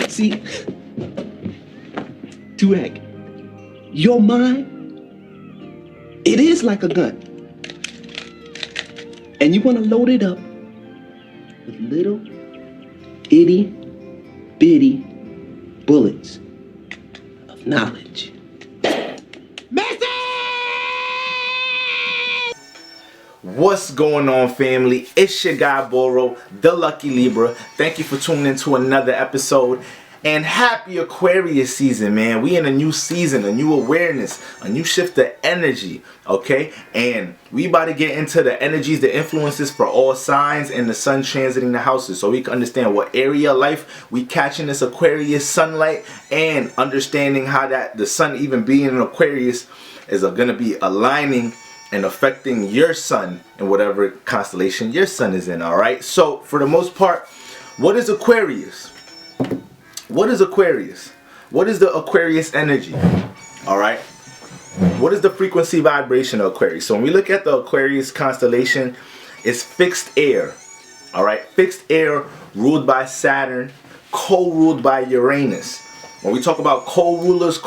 See, Zodiac, your mind, it is like a gun. And you want to load it up with little itty bitty bullets of knowledge. What's going on, family? It's your guy Boro, the Lucky Libra. Thank you for tuning in to another episode. And happy Aquarius season, man. We in a new season, a new awareness, a new shift of energy, okay? And we about to get into the energies, the influences for all signs and the sun transiting the houses, so we can understand what area of life we catching this Aquarius sunlight, and understanding how that the sun even being in Aquarius is going to be aligning and affecting your sun in whatever constellation your sun is in. All right, so for the most part, what is Aquarius? What is Aquarius? What is the Aquarius energy? All right, what is the frequency vibration of Aquarius? So when we look at the Aquarius constellation, it's fixed air. All right, fixed air ruled by Saturn, co-ruled by Uranus. When we talk about co-rulers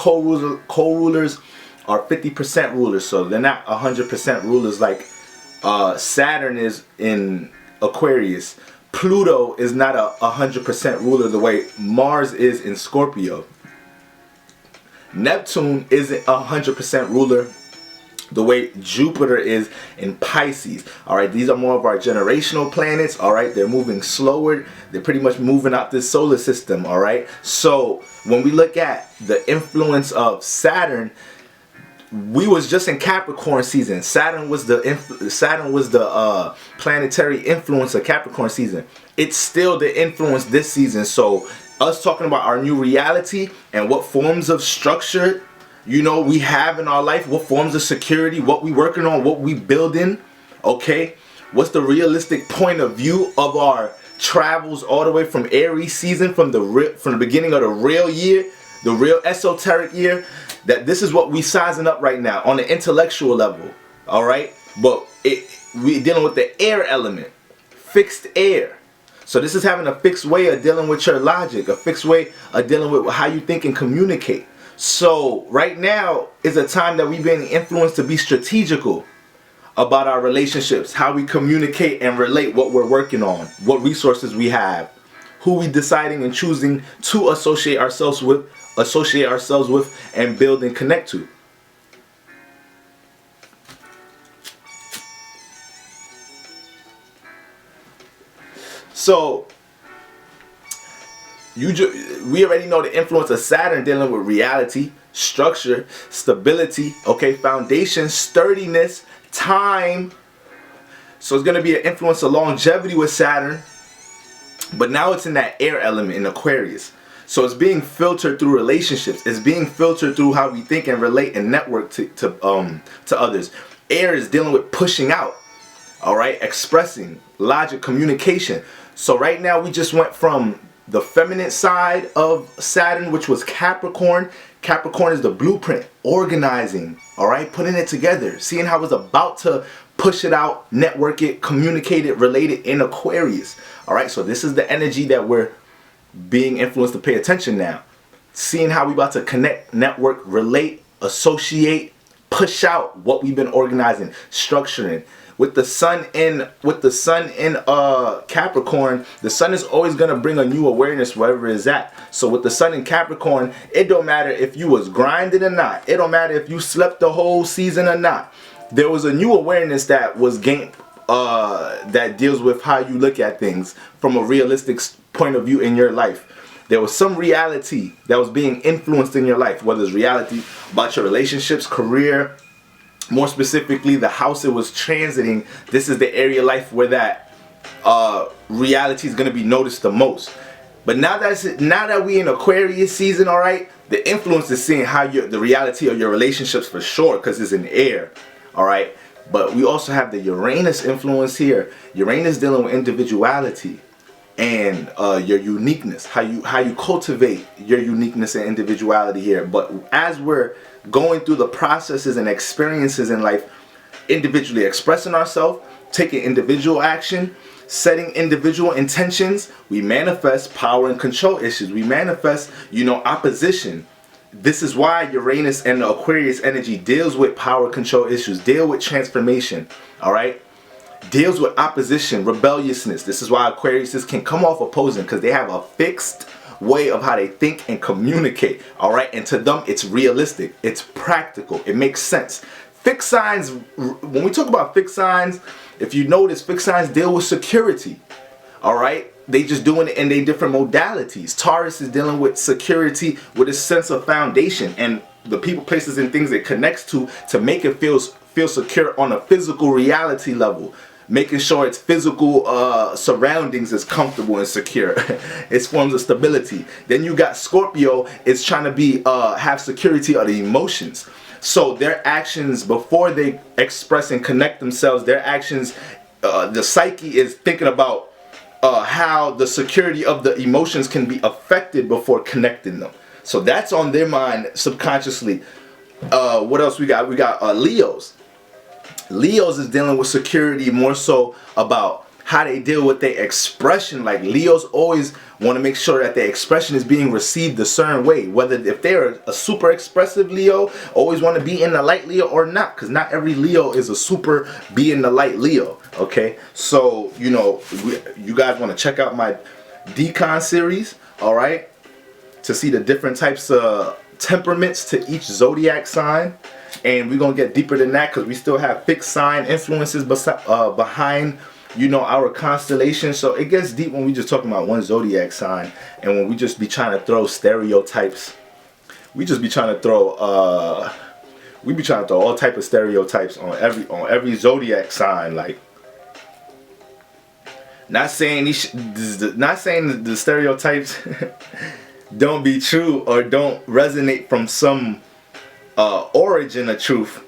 are 50% rulers, so they're not 100% rulers like Saturn is in Aquarius. Pluto is not a 100% ruler the way Mars is in Scorpio. Neptune isn't 100% ruler the way Jupiter is in Pisces. All right, these are more of our generational planets. All right, they're moving slower. They're pretty much moving out this solar system. All right, so when we look at the influence of Saturn, we was just in Capricorn season. Saturn was the planetary influence of Capricorn season. It's still the influence this season. So us talking about our new reality and what forms of structure, you know, we have in our life, what forms of security, what we working on, what we building, okay? What's the realistic point of view of our travels all the way from Aries season, from the beginning of the real year, the real esoteric year, that this is what we sizing up right now on the intellectual level. All right, but we dealing with the air element, fixed air. So this is having a fixed way of dealing with your logic, a fixed way of dealing with how you think and communicate. So right now is a time that we've been influenced to be strategical about our relationships, how we communicate and relate, what we're working on, what resources we have, who we deciding and choosing to associate ourselves with and build and connect to. So we already know the influence of Saturn dealing with reality, structure, stability, okay, foundation, sturdiness, time. So it's going to be an influence of longevity with Saturn, but now it's in that air element in Aquarius. So it's being filtered through relationships. It's being filtered through how we think and relate and network to others. Air is dealing with pushing out, all right, expressing, logic, communication. So right now we just went from the feminine side of Saturn, which was Capricorn. Capricorn is the blueprint, organizing, all right, putting it together, seeing how it's about to push it out, network it, communicate it, relate it in Aquarius. All right, so this is the energy that we're being influenced to pay attention now, seeing how we about to connect, network, relate, associate, push out what we've been organizing, structuring. With the sun in Capricorn, the sun is always gonna bring a new awareness wherever it's at. So with the sun in Capricorn, it don't matter if you was grinding or not. It don't matter if you slept the whole season or not. There was a new awareness that was gained that deals with how you look at things from a realistic point of view in your life. There was some reality that was being influenced in your life, whether it's reality about your relationships, career, more specifically the house it was transiting. This is the area of life where that reality is going to be noticed the most. But now that we in Aquarius season, all right, the influence is seeing how the reality of your relationships for sure, because it's in air, all right. But we also have the Uranus influence here. Uranus dealing with individuality and your uniqueness, how you cultivate your uniqueness and individuality here. But as we're going through the processes and experiences in life, individually expressing ourselves, taking individual action, setting individual intentions, we manifest power and control issues. We manifest, opposition. This is why Uranus and the Aquarius energy deals with power control issues, deal with transformation, all right? Deals with opposition, rebelliousness. This is why Aquariuses can come off opposing, because they have a fixed way of how they think and communicate, all right? And to them, it's realistic, it's practical, it makes sense. Fixed signs, when we talk about fixed signs, if you notice, fixed signs deal with security, all right? They just doing it in their different modalities. Taurus is dealing with security with a sense of foundation and the people, places, and things it connects to make it feel secure on a physical reality level. Making sure its physical surroundings is comfortable and secure. It's forms of stability. Then you got Scorpio is trying to be have security of the emotions. So their actions, before they express and connect themselves, their actions, the psyche is thinking about how the security of the emotions can be affected before connecting them. So that's on their mind subconsciously. What else we got? We got Leos. Leos is dealing with security more so about how they deal with their expression. Like Leos always want to make sure that their expression is being received a certain way. Whether if they're a super expressive Leo, always want to be in the light Leo or not. Because not every Leo is a super be in the light Leo. Okay. So, you guys want to check out my Decon series. All right. To see the different types of temperaments to each zodiac sign. And we're going to get deeper than that because we still have fixed sign influences behind, our constellation. So it gets deep when we just talking about one zodiac sign. And when we just be trying to throw stereotypes. We just be trying to throw, all type of stereotypes on every zodiac sign. Like, not saying the stereotypes don't be true or don't resonate from some origin of truth,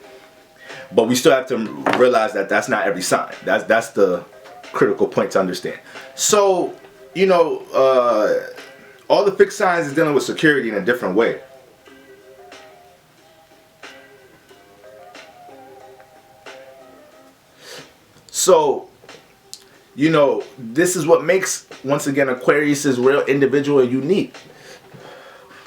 but we still have to realize that that's not every sign. That's the critical point to understand. So, all the fixed signs is dealing with security in a different way. So, this is what makes, once again, Aquarius is real individual and unique.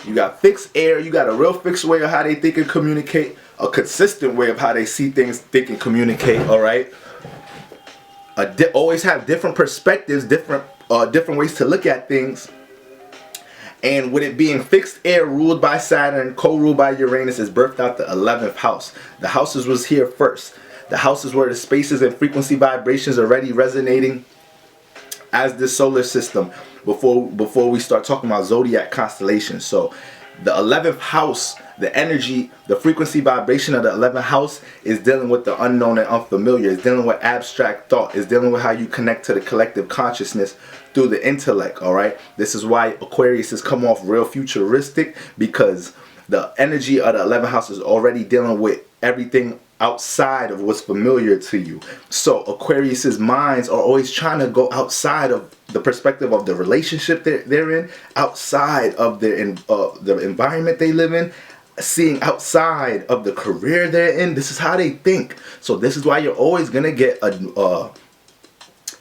You got fixed air, you got a real fixed way of how they think and communicate, a consistent way of how they see things, think and communicate, all right? Always have different perspectives, different ways to look at things. And with it being fixed air ruled by Saturn, co-ruled by Uranus, is birthed out the 11th house. The houses was here first. The houses where the spaces and frequency vibrations are already resonating as this solar system before we start talking about zodiac constellations. So the 11th house, the energy, the frequency vibration of the 11th house is dealing with the unknown and unfamiliar. It's dealing with abstract thought. It's dealing with how you connect to the collective consciousness through the intellect, all right? This is why Aquarius has come off real futuristic, because the energy of the 11th house is already dealing with everything outside of what's familiar to you. So Aquarius's minds are always trying to go outside of the perspective of the relationship they're in, outside of the environment they live in, seeing outside of the career they're in. This is how they think. So this is why you're always gonna get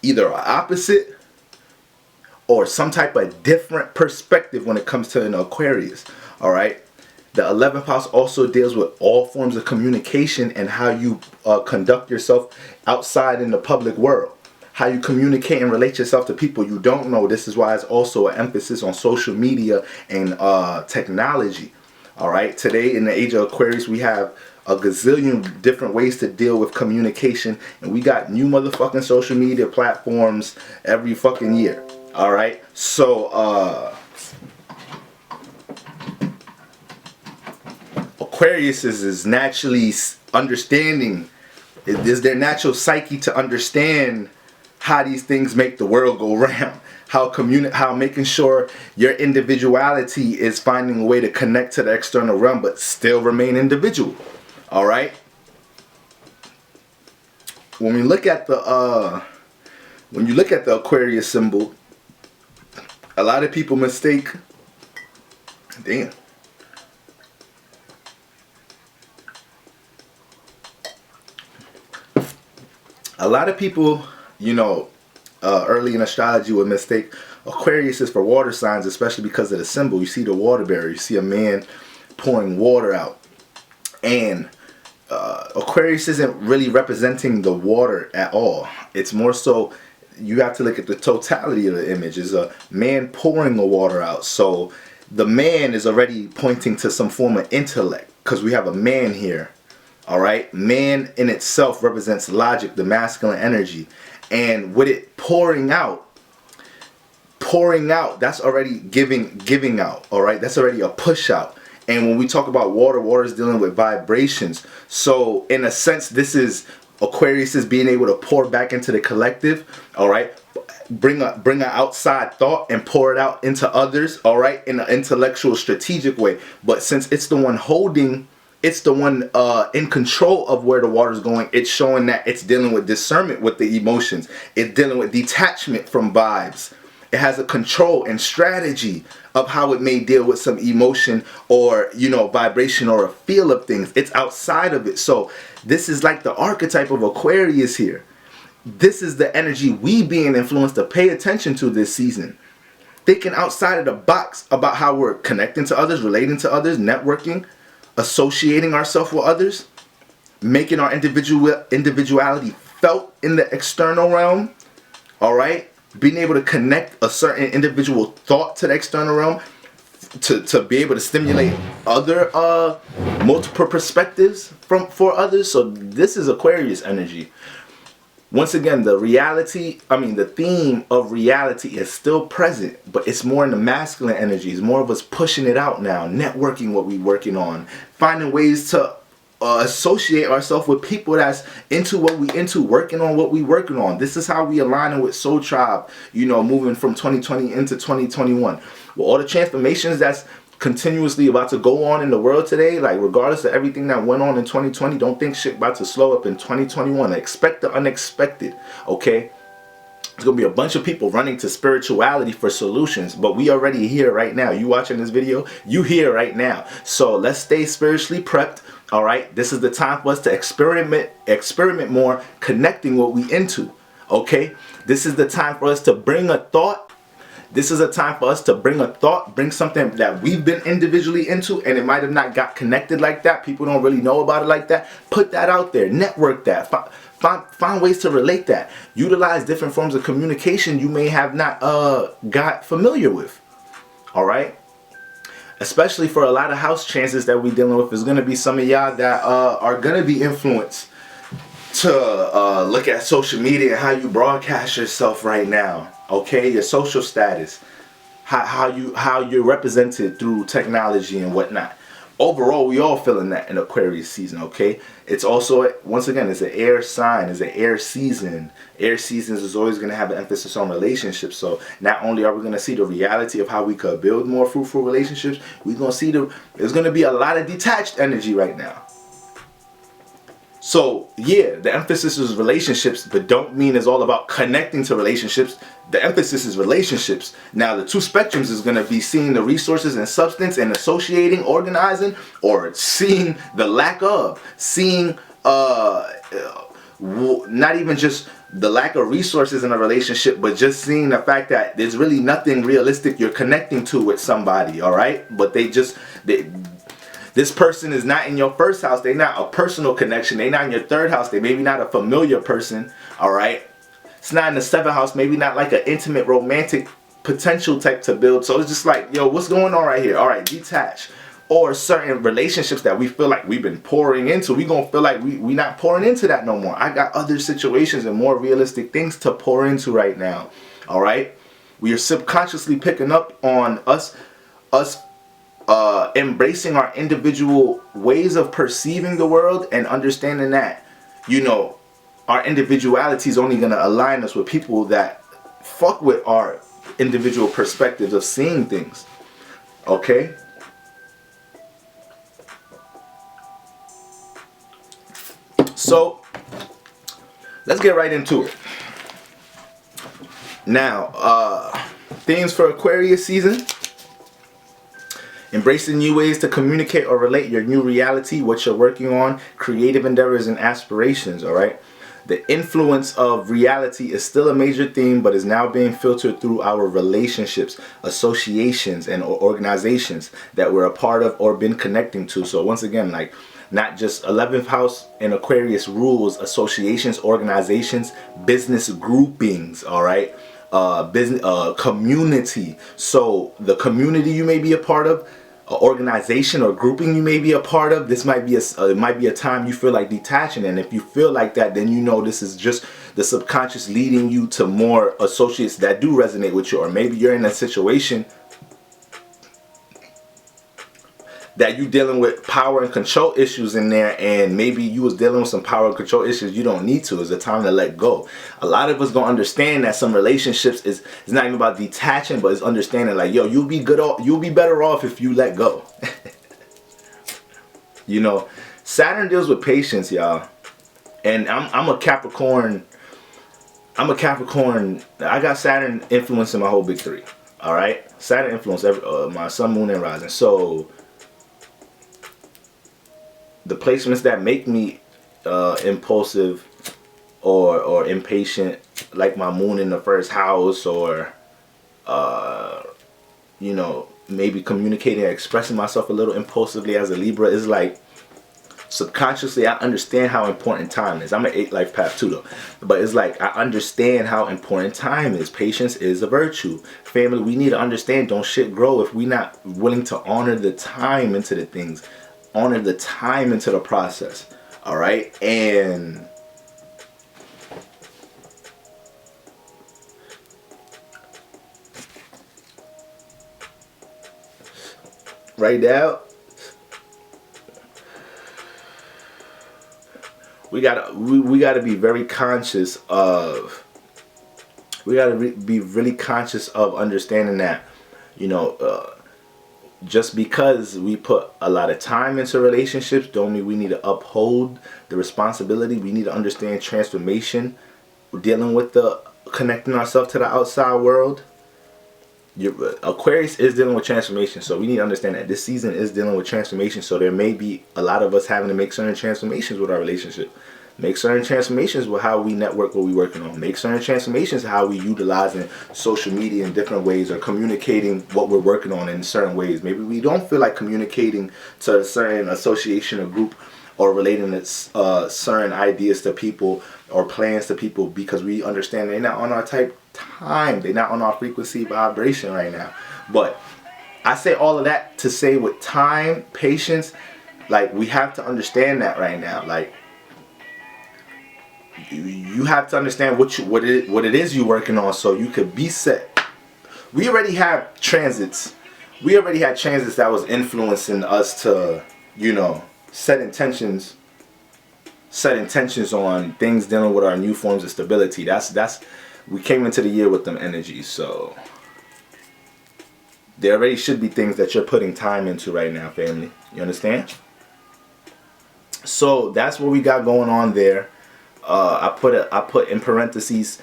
either an opposite or some type of different perspective when it comes to an Aquarius. All right. The 11th house also deals with all forms of communication and how you conduct yourself outside in the public world. How you communicate and relate yourself to people you don't know. This is why it's also an emphasis on social media and technology. All right. Today in the age of Aquarius, we have a gazillion different ways to deal with communication. And we got new motherfucking social media platforms every fucking year. All right. So, Aquarius is naturally understanding. It is their natural psyche to understand how these things make the world go round. How making sure your individuality is finding a way to connect to the external realm, but still remain individual. All right. When you look at the Aquarius symbol, a lot of people mistake. Damn. A lot of people, early in astrology would mistake Aquarius is for water signs, especially because of the symbol. You see the water bearer, you see a man pouring water out. And Aquarius isn't really representing the water at all. It's more so, you have to look at the totality of the image. It's a man pouring the water out. So the man is already pointing to some form of intellect, because we have a man here. All right, man in itself represents logic, the masculine energy. And with it pouring out, that's already giving out. All right, that's already a push out. And when we talk about water, water is dealing with vibrations. So in a sense, this is Aquarius is being able to pour back into the collective. All right, bring an outside thought and pour it out into others. All right, in an intellectual, strategic way. But since it's the one holding, it's the one in control of where the water is going, it's showing that it's dealing with discernment with the emotions. It's dealing with detachment from vibes. It has a control and strategy of how it may deal with some emotion or, you know, vibration or a feel of things. It's outside of it. So this is like the archetype of Aquarius here. This is the energy we being influenced to pay attention to this season. Thinking outside of the box about how we're connecting to others, relating to others, networking, associating ourselves with others, making our individuality felt in the external realm. All right, being able to connect a certain individual thought to the external realm to be able to stimulate other multiple perspectives for others. So this is Aquarius energy. Once again, the theme of reality is still present, but it's more in the masculine energy. It's more of us pushing it out now, networking what we're working on, finding ways to associate ourselves with people that's into what we into, working on what we working on. This is how we align with Soul Tribe, you know, moving from 2020 into 2021. With all the transformations that's continuously about to go on in the world today, like regardless of everything that went on in 2020, don't think shit about to slow up in 2021. Expect the unexpected, okay? There's gonna be a bunch of people running to spirituality for solutions, but we already here right now. You watching this video, you here right now. So let's stay spiritually prepped. All right, this is the time for us to experiment more, connecting what we into. Okay, this is the time for us to bring a thought. This is a time for us to bring a thought, bring something that we've been individually into, and it might have not got connected like that. People don't really know about it like that. Put that out there, network that, find ways to relate that. Utilize different forms of communication you may have not got familiar with. All right. Especially for a lot of house chances that we're dealing with, there's going to be some of y'all that are going to be influenced to look at social media and how you broadcast yourself right now. Okay, your social status, how you're represented through technology and whatnot. Overall, we all feeling that in Aquarius season. Okay, it's also, once again, it's an air sign, it's an air season. Air seasons is always going to have an emphasis on relationships. So not only are we going to see the reality of how we could build more fruitful relationships, we're going to see there's going to be a lot of detached energy right now. So yeah, the emphasis is relationships, but don't mean it's all about connecting to relationships. The emphasis is relationships. Now the two spectrums is going to be seeing the resources and substance and associating, organizing, or seeing the lack of, seeing not even just the lack of resources in a relationship, but just seeing the fact that there's really nothing realistic you're connecting to with somebody. All right, but this person is not in your first house. They're not a personal connection. They're not in your third house. They maybe not a familiar person. All right. It's not in the seventh house. Maybe not like an intimate, romantic potential type to build. So it's just like, yo, what's going on right here? All right, detach. Or certain relationships that we feel like we've been pouring into. We gonna feel like we not pouring into that no more. I got other situations and more realistic things to pour into right now. All right. We are subconsciously picking up on us embracing our individual ways of perceiving the world and understanding that, you know, our individuality is only going to align us with people that fuck with our individual perspectives of seeing things. Okay? So let's get right into it. Now, themes for Aquarius season. Embracing new ways to communicate or relate your new reality, what you're working on, creative endeavors and aspirations, all right? The influence of reality is still a major theme, but is now being filtered through our relationships, associations, and organizations that we're a part of or been connecting to. So once again, like, not just 11th house in Aquarius rules associations, organizations, business groupings, all right? Business, community. So the community you may be a part of, organization or grouping you may be a part of, this might be it might be a time you feel like detaching. And if you feel like that, then you know this is just the subconscious leading you to more associates that do resonate with you. Or maybe you're in a situation that you're dealing with power and control issues in there, and maybe you was dealing with some power and control issues you don't need to. It's a time to let go. A lot of us gonna understand that some relationships is not even about detaching, but it's understanding like, yo, you'll be better off if you let go. You know, Saturn deals with patience, y'all. And I'm a Capricorn. I got Saturn influencing my whole big three. All right, Saturn influence my sun, moon, and rising. So the placements that make me impulsive or impatient, like my moon in the first house, or you know, maybe communicating, expressing myself a little impulsively as a Libra, is like subconsciously I understand how important time is. I'm an 8 life path too though, but it's like I understand how important time is. Patience is a virtue. Family, we need to understand, don't shit grow if we not willing to honor the time into the things, honor the time into the process. All right, and right now we gotta be very conscious of, be really conscious of understanding that, you know, just because we put a lot of time into relationships don't mean we need to uphold the responsibility. We need to understand transformation. We're dealing with the connecting ourselves to the outside world. Aquarius is dealing with transformation, so we need to understand that this season is dealing with transformation. So there may be a lot of us having to make certain transformations with our relationship, make certain transformations with how we network, what we're working on, make certain transformations how we utilizing social media in different ways, or communicating what we're working on in certain ways. Maybe we don't feel like communicating to a certain association or group, or relating to certain ideas to people or plans to people, because we understand they're not on our type time, they're not on our frequency vibration right now. But I say all of that to say, with time, patience, like, we have to understand that right now. Like, you have to understand what it is you're working on, so you could be set. We already have transits. We already had transits that was influencing us to, you know, set intentions on things dealing with our new forms of stability. That's we came into the year with them energies, so there already should be things that you're putting time into right now, family. You understand? So that's what we got going on there. I put in parentheses,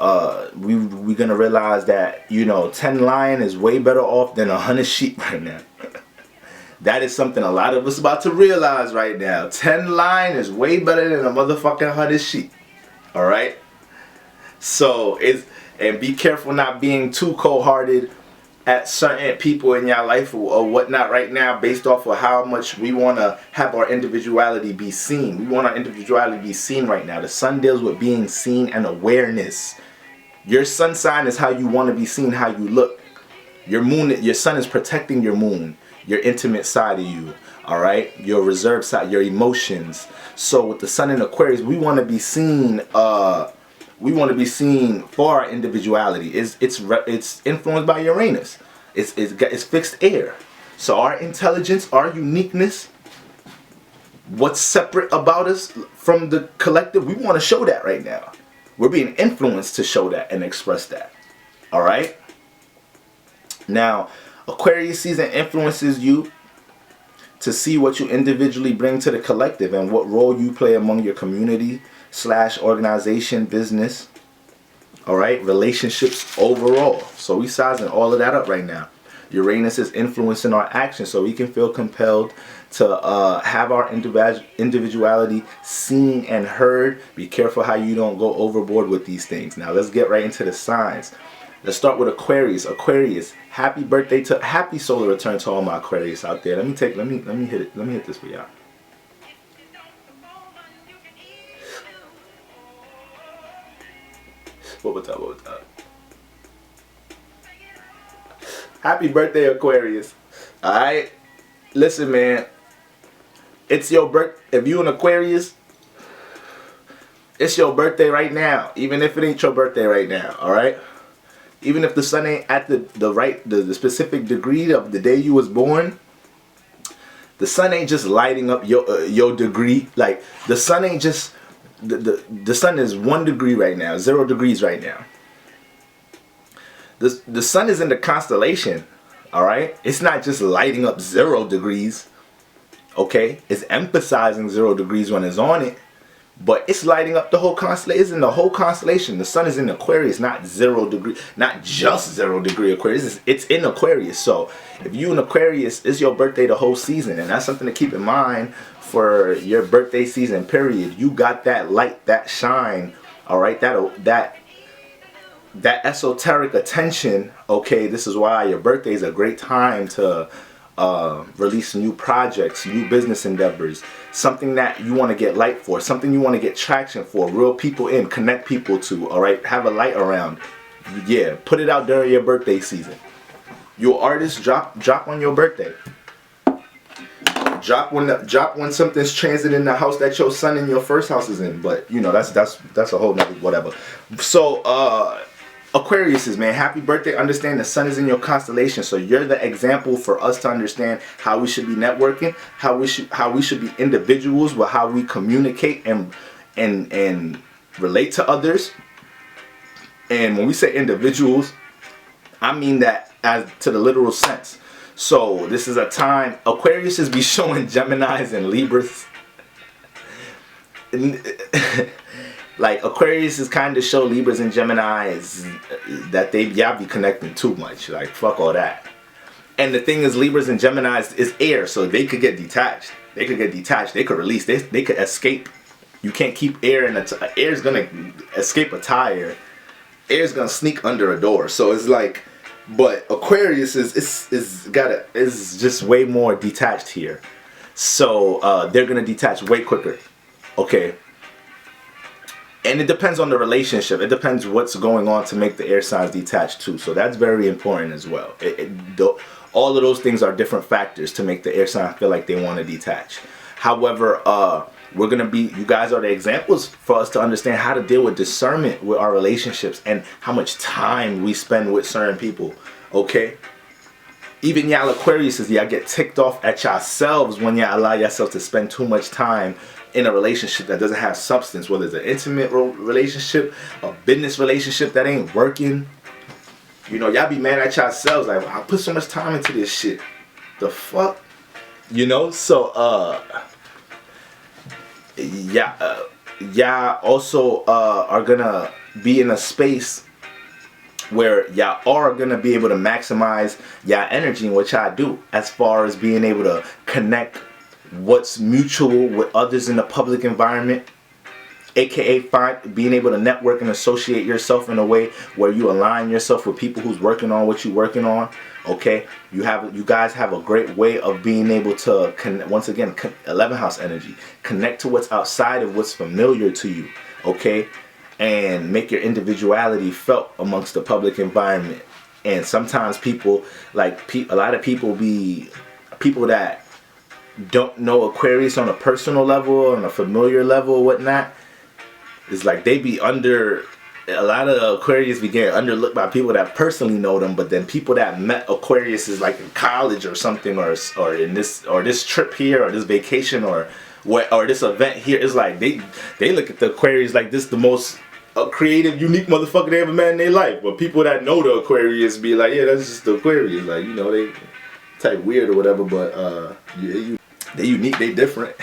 we're gonna realize that, you know, 10 lion is way better off than 100 sheep right now. That is something a lot of us about to realize right now. 10 lion is way better than a motherfucking 100 sheep. All right. So and be careful not being too cold-hearted at certain people in your life or whatnot right now, based off of how much we want to have our individuality be seen. We want our individuality to be seen right now. The sun deals with being seen and awareness. Your sun sign is how you want to be seen, how you look. Your moon, your sun is protecting your moon, your intimate side of you, all right? Your reserved side, your emotions. So with the sun in Aquarius, we want to be seen. We want to be seen for our individuality. It's influenced by Uranus. It's fixed air. So our intelligence, our uniqueness, what's separate about us from the collective, we want to show that right now. We're being influenced to show that and express that. All right? Now, Aquarius season influences you to see what you individually bring to the collective and what role you play among your community / organization, business, all right, relationships overall. So we sizing all of that up right now. Uranus is influencing our actions, so we can feel compelled to have our individuality seen and heard. Be careful how you don't go overboard with these things. Now let's get right into the signs. Let's start with Aquarius. Aquarius, happy birthday to, happy solar return to all my Aquarius out there. Let me hit this for y'all. What was that? Happy birthday, Aquarius. Alright? Listen, man. It's your birth. If you an Aquarius, it's your birthday right now. Even if it ain't your birthday right now. Alright? Even if the sun ain't at the specific degree of the day you was born, the sun ain't just lighting up your degree. Like, the sun ain't just, the sun is 1 degree right now, 0 degrees right now. The sun is in the constellation, all right? It's not just lighting up 0 degrees, okay? It's emphasizing 0 degrees when it's on it, but it's lighting up the whole constellation. It's in the whole constellation. The sun is in Aquarius, not 0 degree, not just 0 degree Aquarius. It's in Aquarius. So if you in Aquarius, it's your birthday the whole season, and that's something to keep in mind for your birthday season period. You got that light, that shine, all right? That esoteric attention, okay? This is why your birthday is a great time to release new projects, new business endeavors, something that you want to get light for, something you want to get traction for, real people in, connect people to, all right? Have a light around. Yeah, put it out during your birthday season. Your artist, drop on your birthday. Drop when something's transiting the house that your sun in your first house is in. But you know, that's a whole nother whatever. So Aquarius, man, happy birthday. Understand the sun is in your constellation, so you're the example for us to understand how we should be networking, how we should be individuals, with how we communicate and relate to others. And when we say individuals, I mean that as to the literal sense. So this is a time Aquarius is be showing Geminis and Libras. Like, Aquarius is kind of show Libras and Geminis that y'all be connecting too much. Like, fuck all that. And the thing is, Libras and Geminis is air, so they could get detached. They could release. They could escape. You can't keep air in air's gonna escape a tire. Air's gonna sneak under a door. So it's like, but Aquarius is just way more detached here. So they're gonna detach way quicker. Okay. And it depends on the relationship. It depends what's going on to make the air signs detach too. So that's very important as well. All of those things are different factors to make the air sign feel like they want to detach. However, you guys are the examples for us to understand how to deal with discernment with our relationships and how much time we spend with certain people. Okay? Even y'all Aquariuses, y'all get ticked off at yourselves when y'all allow yourself to spend too much time in a relationship that doesn't have substance, whether it's an intimate relationship, a business relationship that ain't working. You know, y'all be mad at yourselves, like, I put so much time into this shit. The fuck? You know, so y'all also are gonna be in a space where y'all are gonna be able to maximize y'all energy in what y'all do, as far as being able to connect what's mutual with others in the public environment, aka being able to network and associate yourself in a way where you align yourself with people who's working on what you're working on. Okay, you guys have a great way of being able to once again, 11th house energy, connect to what's outside of what's familiar to you. Okay, and make your individuality felt amongst the public environment. And sometimes people, like a lot of people that don't know Aquarius on a personal level, on a familiar level or whatnot, it's like they be under, a lot of Aquarius be getting underlooked by people that personally know them, but then people that met Aquarius is like in college or something, or in this trip here, or this vacation, or this event here, is like they look at the Aquarius like this the most creative, unique motherfucker they ever met in their life. But people that know the Aquarius be like, yeah, that's just the Aquarius, like, you know, they type weird or whatever, but they unique, they different.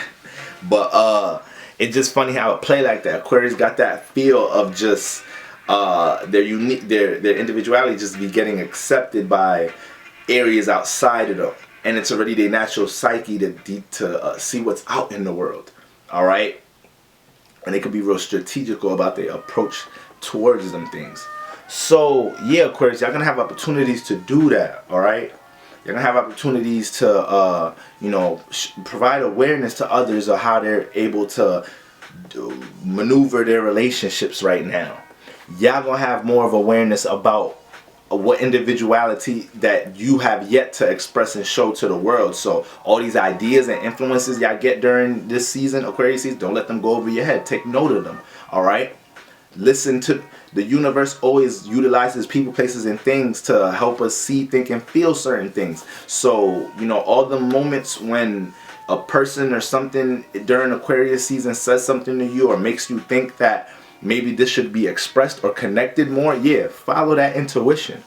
But it's just funny how it play like that. Aquarius got that feel of just their unique, their individuality just be getting accepted by areas outside of them, and it's already their natural psyche to see what's out in the world. All right, and they could be real strategical about their approach towards them things. So yeah, Aquarius, y'all gonna have opportunities to do that. All right, you're gonna have opportunities to you know, provide awareness to others of how they're able to maneuver their relationships right now. Y'all gonna have more of awareness about what individuality that you have yet to express and show to the world. So all these ideas and influences y'all get during this season, Aquarius season, don't let them go over your head. Take note of them. All right, listen to the universe. Always utilizes people, places, and things to help us see, think, and feel certain things. So you know, all the moments when a person or something during Aquarius season says something to you or makes you think that maybe this should be expressed or connected more, yeah, follow that intuition.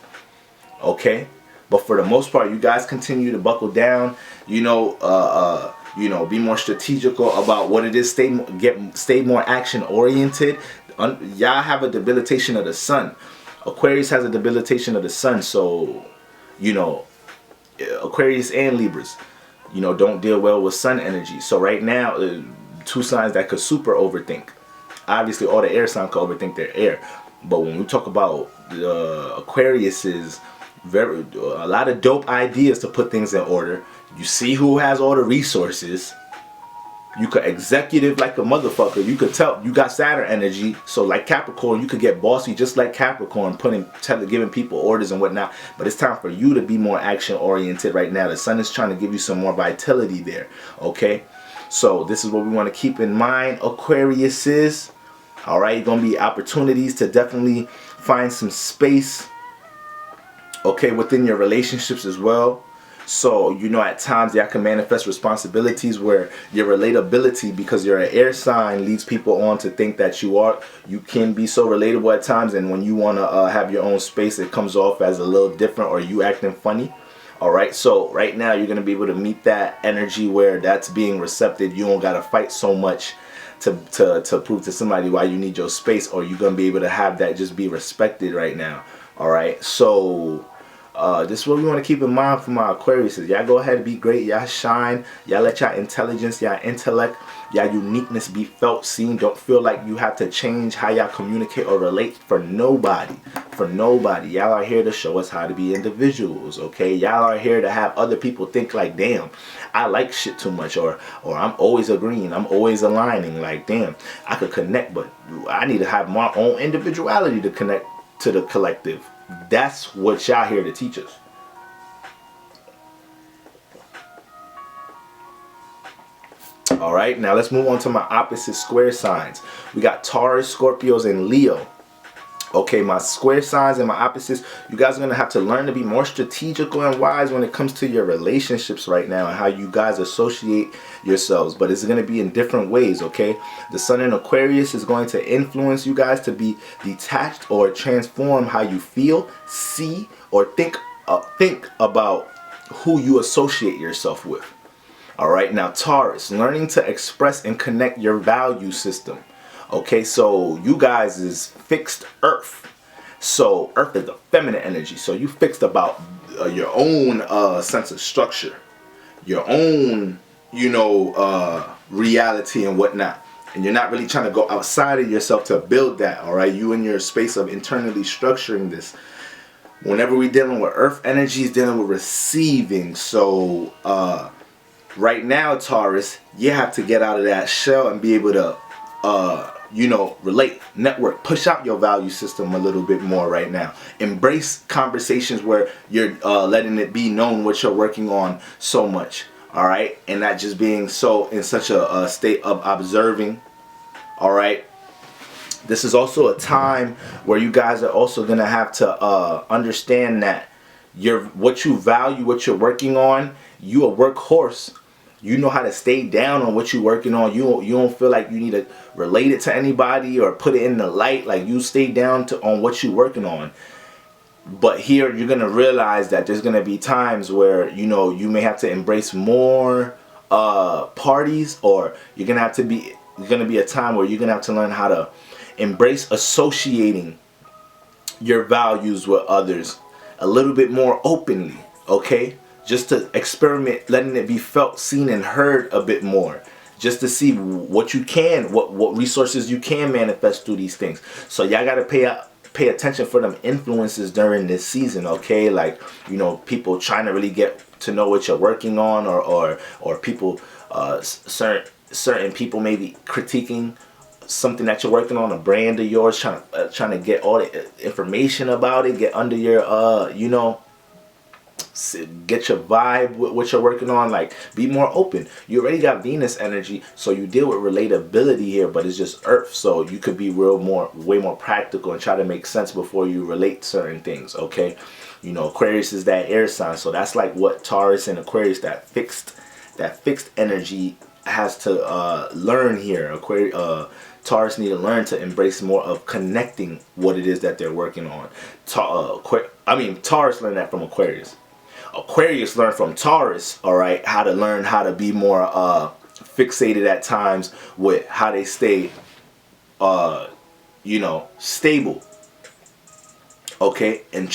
Okay, but for the most part, you guys continue to buckle down. You know, be more strategical about what it is. Stay more action oriented. Y'all have a debilitation of the sun. Aquarius has a debilitation of the sun, so you know, Aquarius and Libras, you know, don't deal well with sun energy. So right now, two signs that could super overthink. Obviously, all the air signs could overthink their air, but when we talk about Aquarius, is a lot of dope ideas to put things in order. You see who has all the resources. You could executive like a motherfucker. You could tell you got Saturn energy. So like Capricorn, you could get bossy just like Capricorn, giving people orders and whatnot. But it's time for you to be more action oriented right now. The sun is trying to give you some more vitality there. Okay, so this is what we want to keep in mind, Aquarius is. All right, going to be opportunities to definitely find some space, okay, within your relationships as well. So, you know, at times y'all can manifest responsibilities where your relatability, because you're an air sign, leads people on to think that you can be so relatable at times. And when you want to have your own space, it comes off as a little different or you acting funny. All right. So right now you're going to be able to meet that energy where that's being receptive. You don't got to fight so much to prove to somebody why you need your space, or you're going to be able to have that just be respected right now. All right. So this is what we want to keep in mind for my Aquarius. Y'all go ahead and be great. Y'all shine. Y'all let y'all intelligence, y'all intellect, y'all uniqueness be felt, seen. Don't feel like you have to change how y'all communicate or relate for nobody. For nobody. Y'all are here to show us how to be individuals, okay? Y'all are here to have other people think like, damn, I like shit too much, or I'm always agreeing, I'm always aligning, like, damn, I could connect, but I need to have my own individuality to connect to the collective. That's what y'all here to teach us. All right, now let's move on to my opposite square signs. We got Taurus, Scorpios, and Leo. Okay, my square signs and my opposites, you guys are going to have to learn to be more strategical and wise when it comes to your relationships right now and how you guys associate yourselves. But it's going to be in different ways, okay? The sun in Aquarius is going to influence you guys to be detached or transform how you feel, see, or think about who you associate yourself with. All right, now Taurus, learning to express and connect your value system. Okay, so you guys is fixed earth. So earth is the feminine energy. So you fixed about your own sense of structure, your own, you know, reality and whatnot. And you're not really trying to go outside of yourself to build that. All right, you in your space of internally structuring this. Whenever we're dealing with earth energy, is dealing with receiving. So right now, Taurus, you have to get out of that shell and be able to you know, relate, network, push out your value system a little bit more right now. Embrace conversations where you're letting it be known what you're working on so much. All right, and not just being so in such a state of observing. All right, this is also a time where you guys are also gonna have to understand that what you value, what you're working on. You a workhorse. You know how to stay down on what you're working on. You don't feel like you need to relate it to anybody or put it in the light. Like, you stay down on what you're working on. But here you're gonna realize that there's gonna be times where, you know, you may have to embrace more parties, or you're gonna be a time where you're gonna have to learn how to embrace associating your values with others a little bit more openly. okay? Just to experiment, letting it be felt, seen, and heard a bit more. Just to see what you can, what resources you can manifest through these things. So y'all gotta pay attention for them influences during this season, okay? Like, you know, people trying to really get to know what you're working on, or people, certain people maybe critiquing something that you're working on, a brand of yours, trying to get all the information about it, get under your you know, get your vibe with what you're working on. Like, be more open. You already got Venus energy, so you deal with relatability here, but it's just Earth, so you could be way more practical and try to make sense before you relate certain things, okay? You know, Aquarius is that air sign, so that's like what Taurus and Aquarius, that fixed energy has to learn here. Taurus need to learn to embrace more of connecting what it is that they're working on. Taurus learned that from Aquarius. Aquarius learned from Taurus, all right, how to be more fixated at times with how they stay, you know, stable, okay, and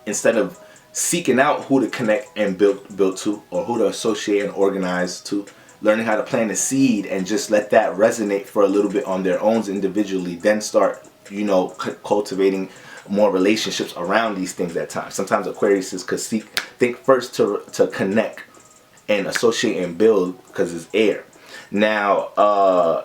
instead of seeking out who to connect and build to, or who to associate and organize to, learning how to plant a seed and just let that resonate for a little bit on their own individually, then start, you know, cultivating more relationships around these things at times. Sometimes Aquarius could think first to connect and associate and build, because it's air. Now,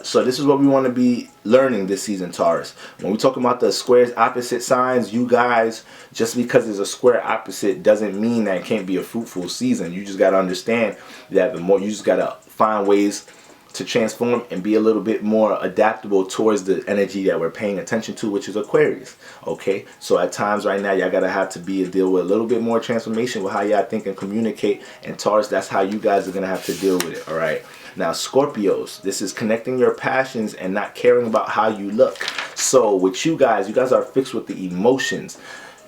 so this is what we want to be learning this season, Taurus. When we talk about the squares, opposite signs, you guys, just because there's a square opposite doesn't mean that it can't be a fruitful season. You just got to understand that you just got to find ways to transform and be a little bit more adaptable towards the energy that we're paying attention to, which is Aquarius, okay? So at times right now, y'all gotta have to deal with a little bit more transformation with how y'all think and communicate. And Taurus, that's how you guys are gonna have to deal with it, all right? Now, Scorpios, this is connecting your passions and not caring about how you look. So with you guys are fixed with the emotions.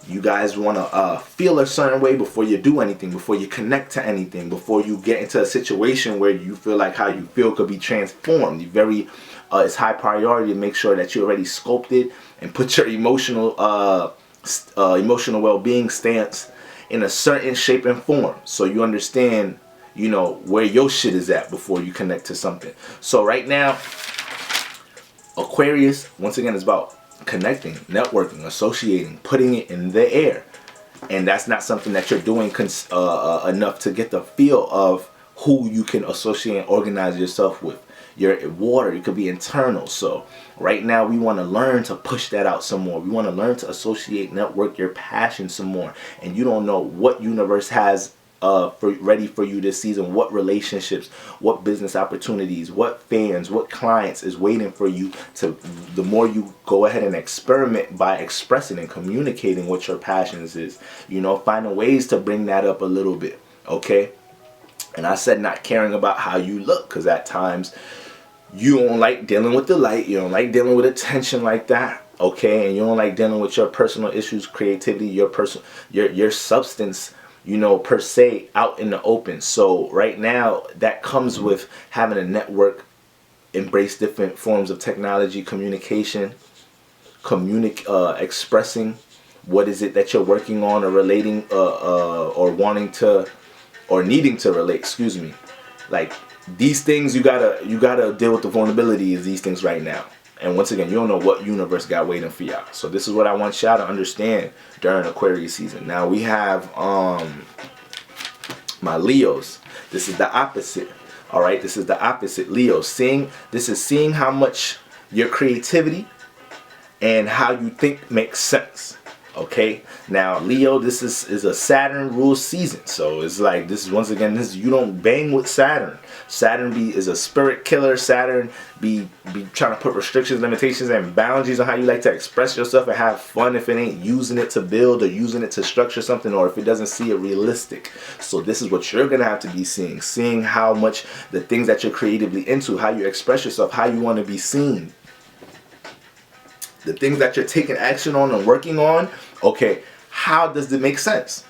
You guys want to feel a certain way before you do anything, before you connect to anything, before you get into a situation where you feel like how you feel could be transformed. It's high priority to make sure that you already sculpted and put your emotional well-being stance in a certain shape and form, so you understand, you know, where your shit is at before you connect to something. So right now, Aquarius, once again, is about connecting, networking, associating, putting it in the air. And that's not something that you're doing enough to get the feel of who you can associate and organize yourself with. Your water, it could be internal. So right now we want to learn to push that out some more. We want to learn to associate, network your passion some more. And you don't know what universe has ready for you this season, what relationships, what business opportunities, what fans, what clients is waiting for you. The more you go ahead and experiment by expressing and communicating what your passions is, you know, finding ways to bring that up a little bit, okay? And I said not caring about how you look, because at times you don't like dealing with the light, you don't like dealing with attention like that, okay? And you don't like dealing with your personal issues, creativity, your substance, you know, per se, out in the open. So right now, that comes with having a network, embrace different forms of technology, communication, expressing what is it that you're working on or relating, or wanting to, or needing to relate, excuse me. Like, these things, you gotta deal with the vulnerability of these things right now. And once again, you don't know what universe got waiting for y'all. So this is what I want y'all to understand during Aquarius season. Now we have my Leos. This is the opposite. All right, this is the opposite. Leo, seeing how much your creativity and how you think makes sense. Okay, now Leo, this is a Saturn rule season, so it's like, this is, once again, you don't bang with Saturn. Saturn is a spirit killer. Saturn be trying to put restrictions, limitations, and boundaries on how you like to express yourself and have fun if it ain't using it to build or using it to structure something, or if it doesn't see it realistic. So this is what you're gonna have to be seeing how much the things that you're creatively into, how you express yourself, how you want to be seen, the things that you're taking action on and working on. Okay, how does it make sense?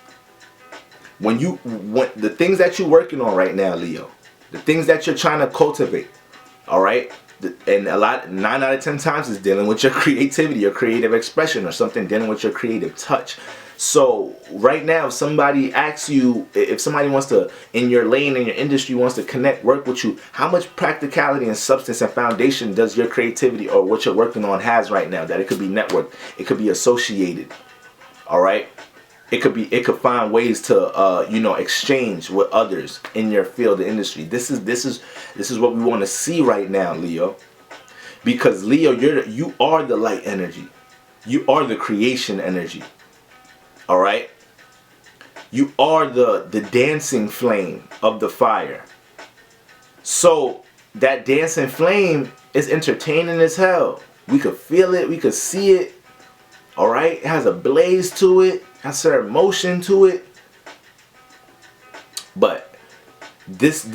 When the things that you're working on right now, Leo, the things that you're trying to cultivate, all right, and 9 out of 10 times is dealing with your creativity, your creative expression, or something dealing with your creative touch. So right now, if somebody asks you, if somebody wants to, in your lane, in your industry, wants to connect, work with you, how much practicality and substance and foundation does your creativity or what you're working on has right now? That it could be networked, it could be associated, all right? It could find ways to exchange with others in your field of industry. This is what we want to see right now, Leo. Because Leo, you are the light energy. You are the creation energy. All right? You are the dancing flame of the fire. So that dancing flame is entertaining as hell. We could feel it, we could see it. All right? It has a blaze to it, has certain motion to it. But this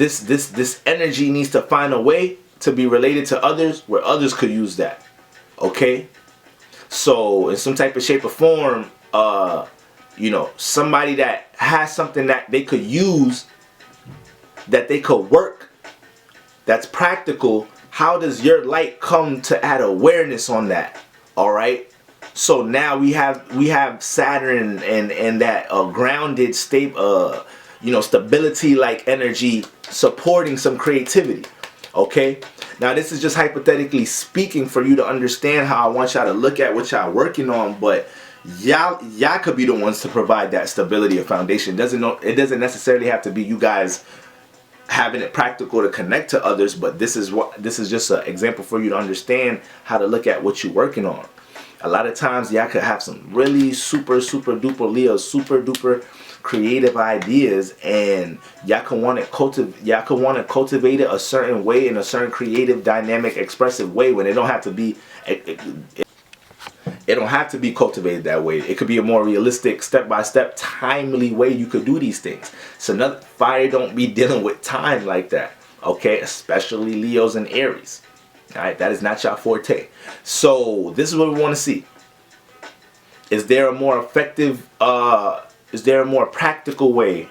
energy needs to find a way to be related to others where others could use that. Okay? So in some type of shape or form, somebody that has something that they could use, that they could work, that's practical, how does your light come to add awareness on that? All right? So now we have Saturn and that grounded state, stability like energy supporting some creativity. Okay, now this is just hypothetically speaking for you to understand how I want y'all to look at what y'all working on, but y'all could be the ones to provide that stability or foundation. It doesn't necessarily have to be you guys having it practical to connect to others, but this is just an example for you to understand how to look at what you're working on. A lot of times y'all could have some really super duper Leo, super duper creative ideas, and y'all can want to cultivate it a certain way, in a certain creative, dynamic, expressive way, when it don't have to be cultivated that way. It could be a more realistic, step-by-step, timely way you could do these things. So fire don't be dealing with time like that. Okay, especially Leos and Aries. All right, that is not your forte. So this is what we want to see. Is there a more effective, is there a more practical way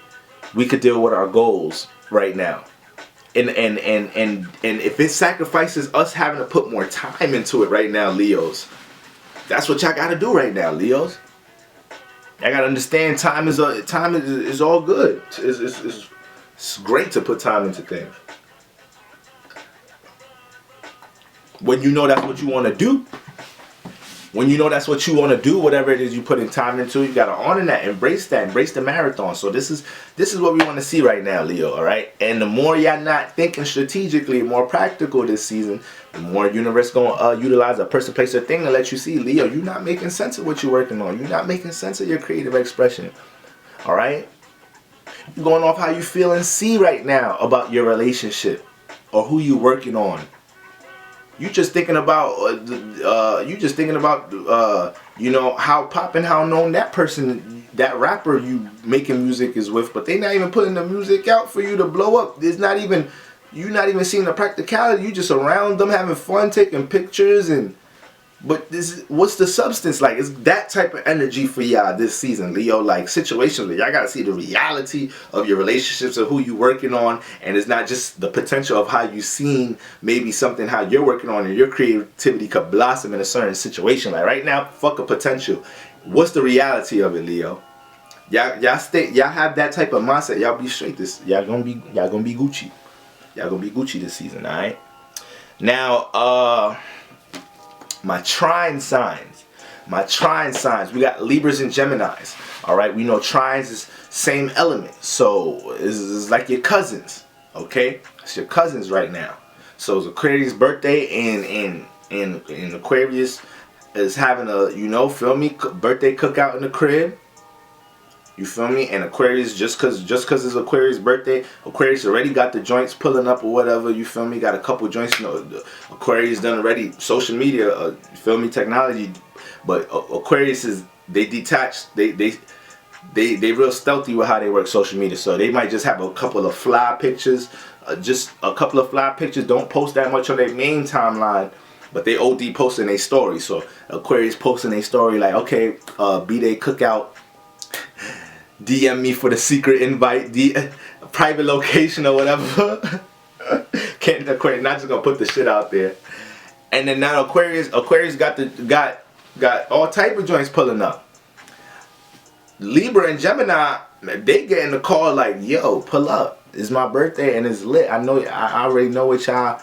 we could deal with our goals right now? And if it sacrifices us having to put more time into it right now, Leos, that's what y'all got to do right now, Leos. Y'all got to understand time is all good. It's great to put time into things. When you know that's what you want to do, whatever it is you put in time into, you got to honor that, embrace the marathon. So this is what we want to see right now, Leo, all right? And the more y'all not thinking strategically, more practical this season, the more universe going to utilize a person, place, or thing to let you see, Leo, you're not making sense of what you're working on. You're not making sense of your creative expression, all right? You're going off how you feel and see right now about your relationship or who you're working on. You just thinking about how poppin', how known that person, that rapper you making music is with, but they not even putting the music out for you to blow up. You're not even seeing the practicality. You just around them having fun, taking pictures, but what's the substance like? It's that type of energy for y'all this season, Leo. Like situations where y'all gotta see the reality of your relationships and who you working on, and it's not just the potential of how you seen maybe something how you're working on and your creativity could blossom in a certain situation. Like right now, fuck a potential. What's the reality of it, Leo? Y'all have that type of mindset. Y'all be straight. Y'all gonna be Gucci. Y'all gonna be Gucci this season, all right? Now, my trine signs. We got Libras and Geminis. All right, we know trines is same element, so it's like your cousins. Okay, it's your cousins right now. So it's Aquarius' birthday, and Aquarius is having a birthday cookout in the crib. You feel me? And Aquarius, just cause it's Aquarius' birthday, Aquarius already got the joints pulling up or whatever. You feel me? Got a couple joints. Aquarius done already social media. You feel me? Technology. But Aquarius they detached. They real stealthy with how they work social media. So they might just have a couple of fly pictures. Don't post that much on their main timeline. But they OD posting their story. So Aquarius posting their story like, okay, B-Day cookout. DM me for the secret invite, private location or whatever. Can't Aquarius not just gonna put the shit out there. And then now Aquarius got all type of joints pulling up. Libra and Gemini, they get in the call like, yo, pull up. It's my birthday and it's lit. I already know what y'all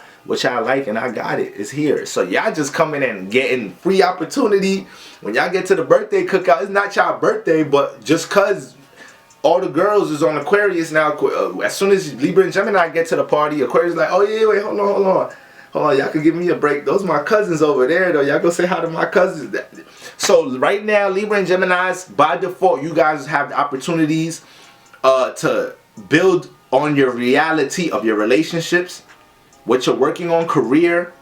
like, and I got it. It's here. So y'all just coming and getting free opportunity. When y'all get to the birthday cookout, it's not y'all birthday, but just cause all the girls is on Aquarius now, as soon as Libra and Gemini get to the party, Aquarius is like, oh yeah, wait, hold on, y'all can give me a break. Those are my cousins over there though. Y'all go say hi to my cousins. So right now, Libra and Geminis, by default, you guys have the opportunities to build on your reality of your relationships, what you're working on, career,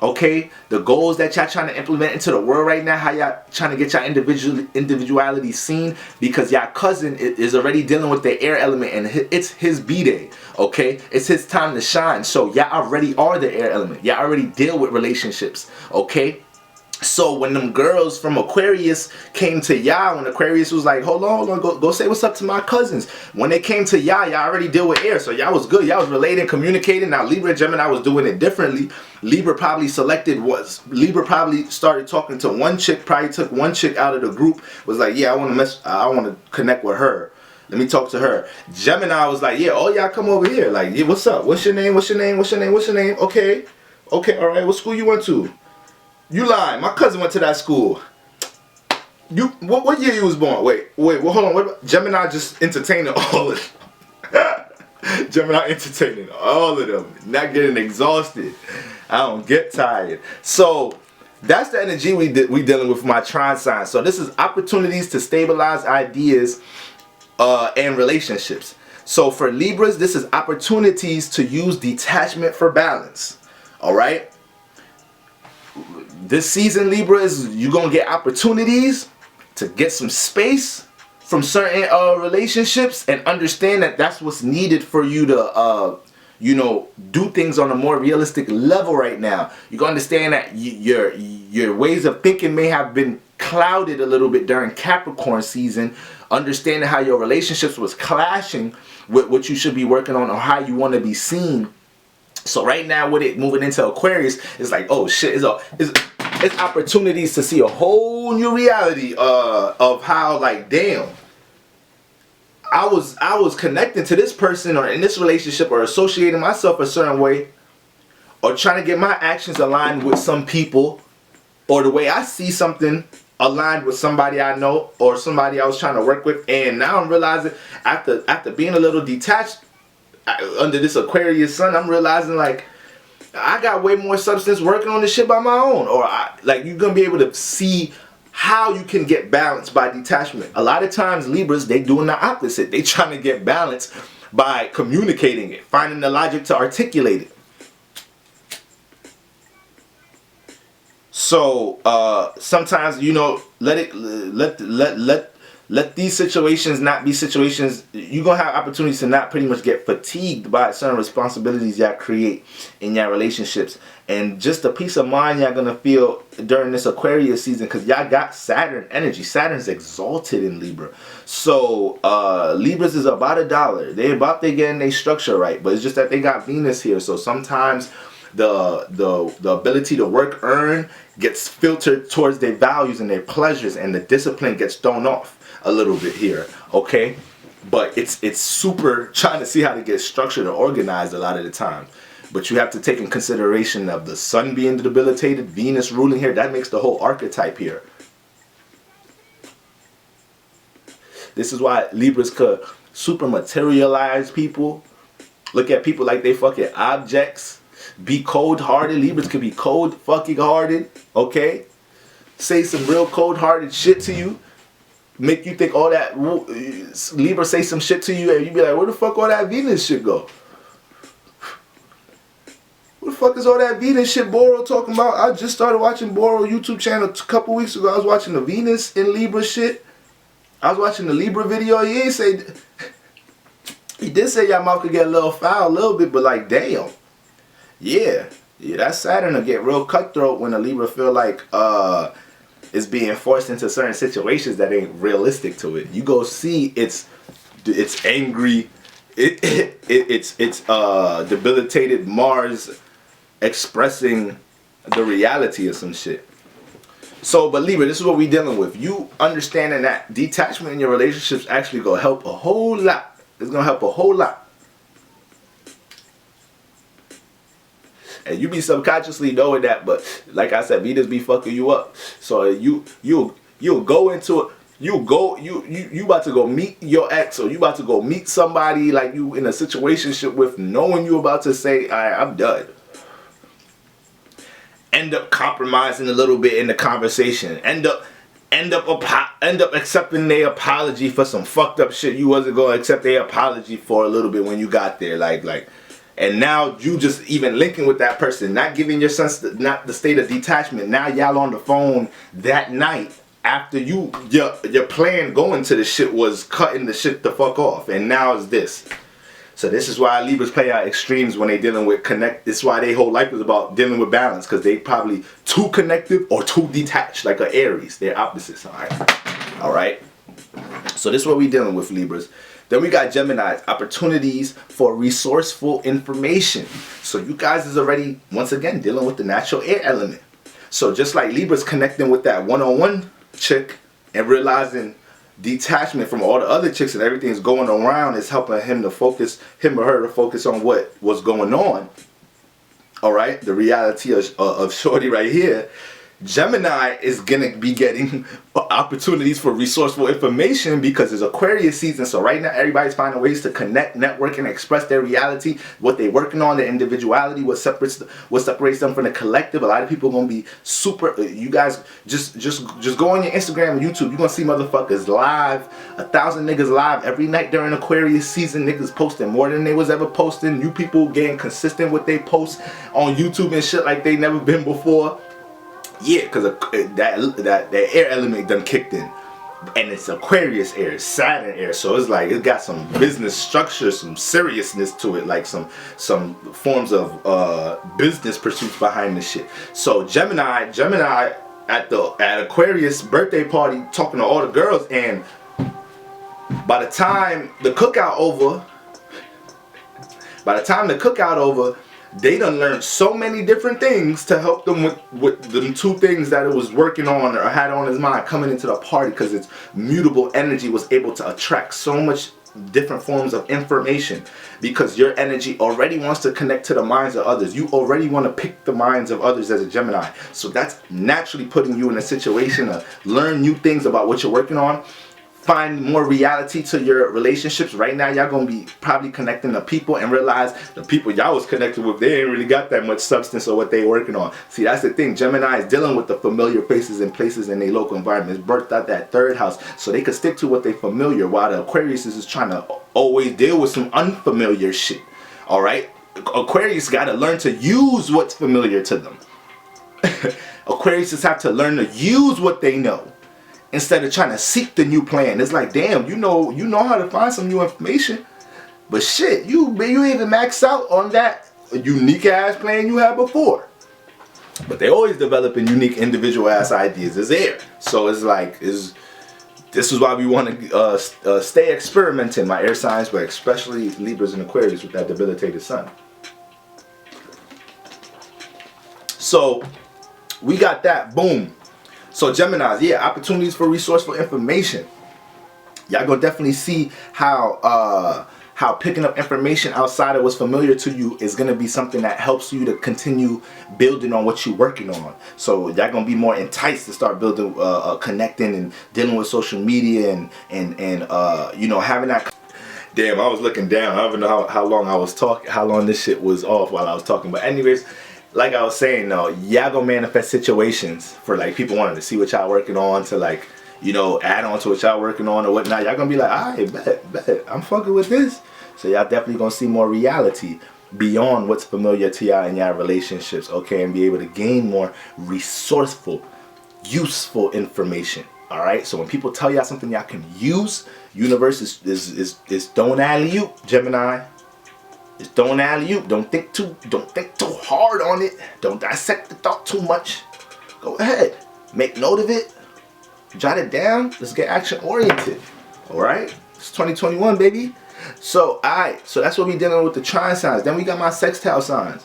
okay, the goals that y'all trying to implement into the world right now, how y'all trying to get y'all individuality seen, because y'all cousin is already dealing with the air element, and it's his b-day, okay, it's his time to shine. So y'all already are the air element, y'all already deal with relationships, okay. So when them girls from Aquarius came to y'all, when Aquarius was like, hold on, go say what's up to my cousins. When they came to y'all already deal with air. So y'all was good. Y'all was relating, communicating. Now Libra and Gemini was doing it differently. Libra probably started talking to one chick, probably took one chick out of the group, was like, yeah, I want to connect with her. Let me talk to her. Gemini was like, yeah, oh y'all come over here. Like, yeah, what's up? What's your name? Okay, all right, what school you went to? You lying. My cousin went to that school. What year you was born? Wait, well, hold on. What, Gemini just entertaining all of them. Gemini entertaining all of them. Not getting exhausted. I don't get tired. So that's the energy we dealing with my trine sign. So this is opportunities to stabilize ideas and relationships. So for Libras, this is opportunities to use detachment for balance. All right. This season, Libras, you're going to get opportunities to get some space from certain relationships, and understand that that's what's needed for you to, do things on a more realistic level right now. You can understand that your ways of thinking may have been clouded a little bit during Capricorn season. Understanding how your relationships was clashing with what you should be working on or how you want to be seen. So right now with it moving into Aquarius, it's like, oh shit, it's opportunities to see a whole new reality of how, like, damn, I was connecting to this person or in this relationship or associating myself a certain way, or trying to get my actions aligned with some people, or the way I see something aligned with somebody I know or somebody I was trying to work with. And now I'm realizing after being a little detached under this Aquarius sun, I'm realizing like I got way more substance working on this shit by my own. Or like you're gonna be able to see how you can get balance by detachment. A lot of times Libras, they doing the opposite. They trying to get balance by communicating it, finding the logic to articulate it. So sometimes, let these situations not be situations. You're going to have opportunities to not pretty much get fatigued by certain responsibilities y'all create in your relationships. And just the peace of mind y'all going to feel during this Aquarius season, because y'all got Saturn energy. Saturn's exalted in Libra. So Libras is about $1. They getting their structure right. But it's just that they got Venus here. So sometimes the ability to work, earn, gets filtered towards their values and their pleasures, and the discipline gets thrown off a little bit here, okay? But it's super trying to see how to get structured or organized a lot of the time. But you have to take in consideration of the sun being debilitated, Venus ruling here. That makes the whole archetype here. This is why Libras could super materialize people. Look at people like they fucking objects. Be cold-hearted. Libras could be cold fucking hearted, okay? Say some real cold-hearted shit to you. Make you think all that. Libra say some shit to you and you be like, where the fuck all that Venus shit go? What the fuck is all that Venus shit Boro talking about? I just started watching Boro YouTube channel a couple weeks ago. I was watching the Venus in Libra shit. I was watching the Libra video. He did say y'all mouth could get a little foul a little bit, but like, damn. Yeah, that Saturn will get real cutthroat when a Libra feel like it's being forced into certain situations that ain't realistic to it. You go see it's angry, it's debilitated Mars expressing the reality of some shit. So, but Libra, this is what we dealing with. You understanding that detachment in your relationships actually gonna help a whole lot. It's gonna help a whole lot. And you be subconsciously knowing that, but like I said, Venus be fucking you up. So you'll go into it. You about to go meet your ex, or you about to go meet somebody like you in a situationship with, knowing you about to say, all right, I'm done. End up compromising a little bit in the conversation. End up accepting their apology for some fucked up shit you wasn't gonna accept their apology for a little bit when you got there. Like, and now you just even linking with that person, not giving your sense, not the state of detachment. Now y'all on the phone that night after your plan going to the shit was cutting the shit the fuck off, and now it's this. So this is why Libras play out extremes when they dealing with connect. This is why their whole life is about dealing with balance, because they probably too connected or too detached, like an Aries. They're opposites. All right. So this is what we dealing with, Libras. Then we got Gemini's, opportunities for resourceful information. So you guys is already, once again, dealing with the natural air element. So just like Libras connecting with that one-on-one chick and realizing detachment from all the other chicks and everything's going around is helping him or her to focus on what was going on. All right, the reality of shorty right here. Gemini is gonna be getting opportunities for resourceful information because it's Aquarius season. So right now everybody's finding ways to connect, network, and express their reality, what they're working on, their individuality, what separates them from the collective. A lot of people are gonna be super. You guys just go on your Instagram and YouTube. You're gonna see motherfuckers live, 1,000 niggas live every night during Aquarius season. Niggas posting more than they was ever posting. New people getting consistent with they posts on YouTube and shit like they never been before. Yeah, because that air element done kicked in. And it's Aquarius air, Saturn air. So it's like, it got some business structure, some seriousness to it, like some forms of business pursuits behind this shit. So Gemini at Aquarius birthday party talking to all the girls, and by the time the cookout over, they done learned so many different things to help them with the two things that it was working on or had on his mind coming into the party, because its mutable energy was able to attract so much different forms of information, because your energy already wants to connect to the minds of others. You already want to pick the minds of others as a Gemini. So that's naturally putting you in a situation to learn new things about what you're working on. Find more reality to your relationships. Right now y'all gonna be probably connecting to people and realize the people y'all was connected with, they ain't really got that much substance or what they working on. See, that's the thing. Gemini is dealing with the familiar faces and places in their local environment. It's birthed out that third house, so they could stick to what they familiar, while the Aquarius is trying to always deal with some unfamiliar shit. All right, Aquarius got to learn to use what's familiar to them. Aquarius just have to learn to use what they know, instead of trying to seek the new plan. It's like, damn, you know how to find some new information, but shit, you even max out on that unique ass plan you had before. But they always developing unique individual ass ideas. It's air, so it's like, this is why we want to stay experimenting, my air signs, but especially Libras and Aquarius with that debilitated sun. So we got that, boom. So Geminis, yeah, opportunities for resourceful information. Y'all gonna definitely see how picking up information outside of what's familiar to you is gonna be something that helps you to continue building on what you're working on. So y'all gonna be more enticed to start building, connecting and dealing with social media and you know, having that. Damn, I was looking down. I don't even know how long I was talking, how long this shit was off while I was talking. But anyways, like I was saying though, y'all gonna manifest situations for like people wanting to see what y'all working on, to like, you know, add on to what y'all working on or whatnot. Y'all gonna be like, alright, bet, I'm fucking with this. So y'all definitely gonna see more reality beyond what's familiar to y'all in y'all relationships, okay, and be able to gain more resourceful, useful information. Alright, so when people tell y'all something y'all can use, universe is throwing alley-oop, Gemini. It's throwing alley-oop. Don't think too hard on it. Don't dissect the thought too much. Go ahead. Make note of it. Jot it down. Let's get action oriented. Alright? It's 2021, baby. So, alright. So that's what we dealing with the trine signs. Then we got my sextile signs.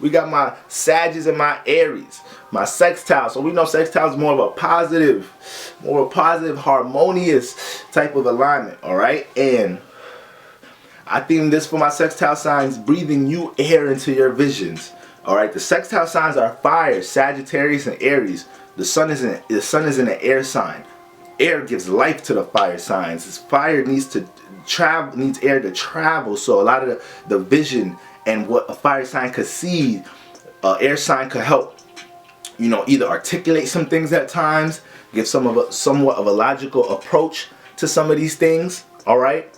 We got my Sagittarius and my Aries, my sextile. So we know sextile is more of a positive, harmonious type of alignment, all right? And I think this for my sextile signs, breathing new air into your visions. All right, the sextile signs are fire, Sagittarius and Aries. The sun is in an air sign. Air gives life to the fire signs. This fire needs air to travel. So a lot of the vision and what a fire sign could see, air sign could help, you know, either articulate some things at times, give somewhat of a logical approach to some of these things. All right.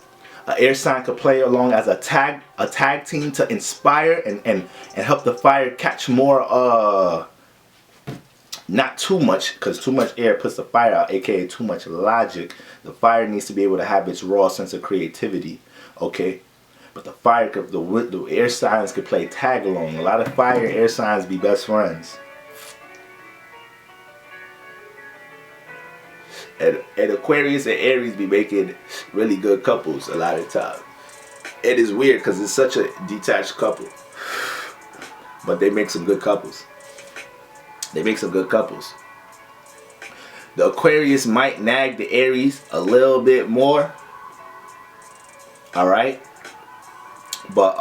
An air sign could play along as a tag team to inspire and help the fire catch more, not too much, because too much air puts the fire out, aka too much logic. The fire needs to be able to have its raw sense of creativity, okay? But the fire, the air signs could play tag along. A lot of fire and air signs be best friends. And Aquarius and Aries be making really good couples a lot of time. It is weird because it's such a detached couple. But they make some good couples. They make some good couples. The Aquarius might nag the Aries a little bit more. Alright? But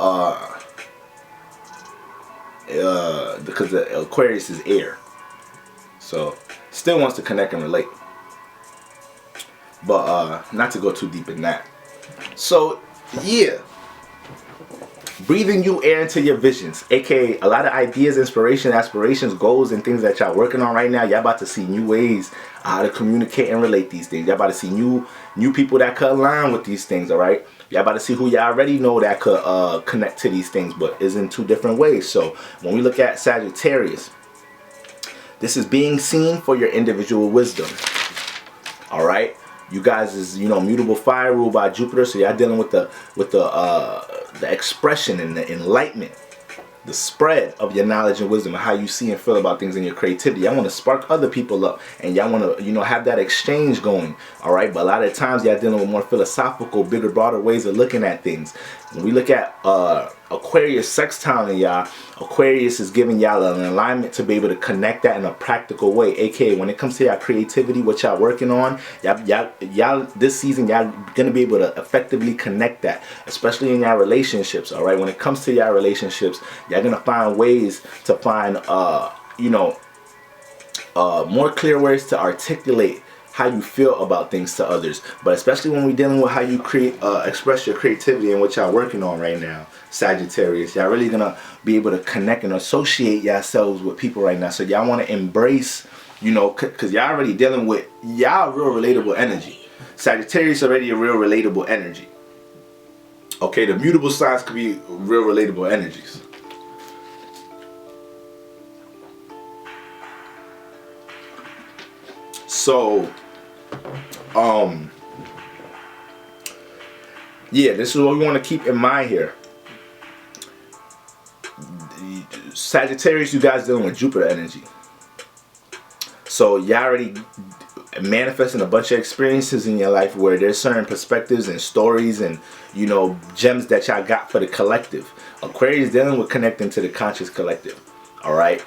because the Aquarius is air. So still wants to connect and relate. But not to go too deep in that. So yeah, breathing new air into your visions, aka a lot of ideas, inspiration, aspirations, goals, and things that y'all working on right now. Y'all about to see new ways how to communicate and relate these things. Y'all about to see new people that could align with these things. All right, y'all about to see who y'all already know that could connect to these things, but is in two different ways. So when we look at Sagittarius, this is being seen for your individual wisdom. All right. You guys is, you know, mutable fire ruled by Jupiter, so y'all dealing with the expression and the enlightenment, the spread of your knowledge and wisdom, and how you see and feel about things and your creativity. Y'all want to spark other people up, and y'all want to, you know, have that exchange going. All right, but a lot of times y'all dealing with more philosophical, bigger, broader ways of looking at things. When we look at Aquarius sextile in y'all, Aquarius is giving y'all an alignment to be able to connect that in a practical way. AKA when it comes to y'all creativity, what y'all working on, y'all this season y'all gonna be able to effectively connect that, especially in y'all relationships. All right, when it comes to y'all relationships, y'all gonna find ways to find you know, more clear ways to articulate how you feel about things to others, but especially when we're dealing with how you express your creativity and what y'all working on right now, Sagittarius. Y'all really gonna be able to connect and associate yourselves with people right now. So y'all want to embrace, you know, because y'all already dealing with y'all real relatable energy. Sagittarius already a real relatable energy. Okay, the mutable signs could be real relatable energies. So yeah, this is what we want to keep in mind here. Sagittarius, you guys dealing with Jupiter energy. So y'all already manifesting a bunch of experiences in your life where there's certain perspectives and stories and, you know, gems that y'all got for the collective. Aquarius dealing with connecting to the conscious collective. All right.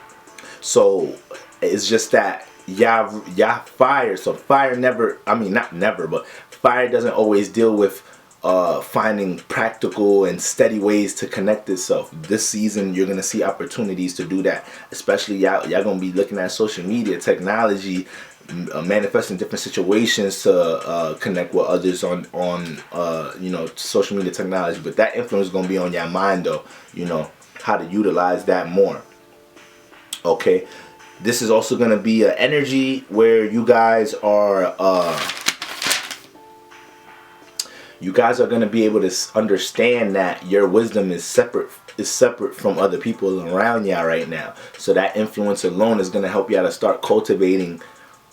So it's just that y'all fire. So fire never, I mean, not never, but fire doesn't always deal with finding practical and steady ways to connect itself. This season you're gonna see opportunities to do that, especially y'all gonna be looking at social media technology, manifesting different situations to connect with others on you know, social media technology. But that influence is gonna be on your mind though, you know, how to utilize that more. Okay, this is also gonna be an energy where you guys are going to be able to understand that your wisdom is separate from other people around y'all right now. So that influence alone is going to help y'all to start cultivating,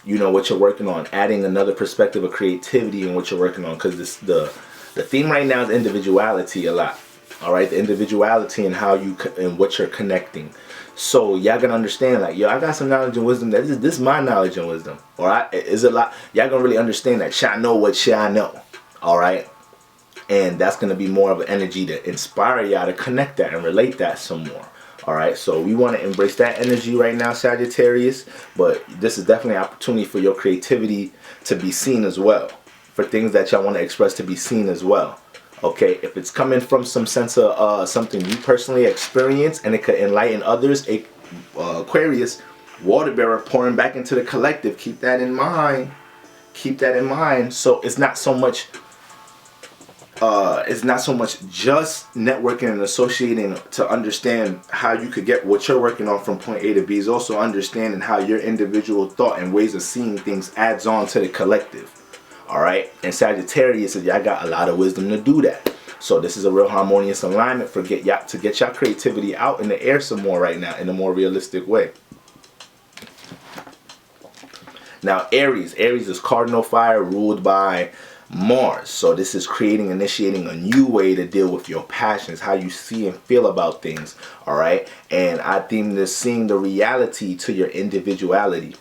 you know, what you're working on, adding another perspective of creativity in what you're working on, because the theme right now is individuality a lot. All right, the individuality and how you and what you're connecting. So y'all gonna understand, like, yo, I got some knowledge and wisdom. This is my knowledge and wisdom. All right, is a lot. Y'all gonna really understand that y'all know what y'all know. All right. And that's going to be more of an energy to inspire y'all to connect that and relate that some more. All right, so we want to embrace that energy right now, Sagittarius. But this is definitely an opportunity for your creativity to be seen as well, for things that y'all want to express to be seen as well. Okay, if it's coming from some sense of something you personally experience and it could enlighten others, Aquarius, water bearer pouring back into the collective. Keep that in mind. Keep that in mind. So it's not so much just networking and associating to understand how you could get what you're working on from point A to B. Is also understanding how your individual thought and ways of seeing things adds on to the collective. All right, and Sagittarius, y'all got a lot of wisdom to do that. So this is a real harmonious alignment for get y'all creativity out in the air some more right now in a more realistic way. Now Aries is cardinal fire ruled by Mars. So this is initiating a new way to deal with your passions, how you see and feel about things. All right, and I think this seeing the reality to your individuality.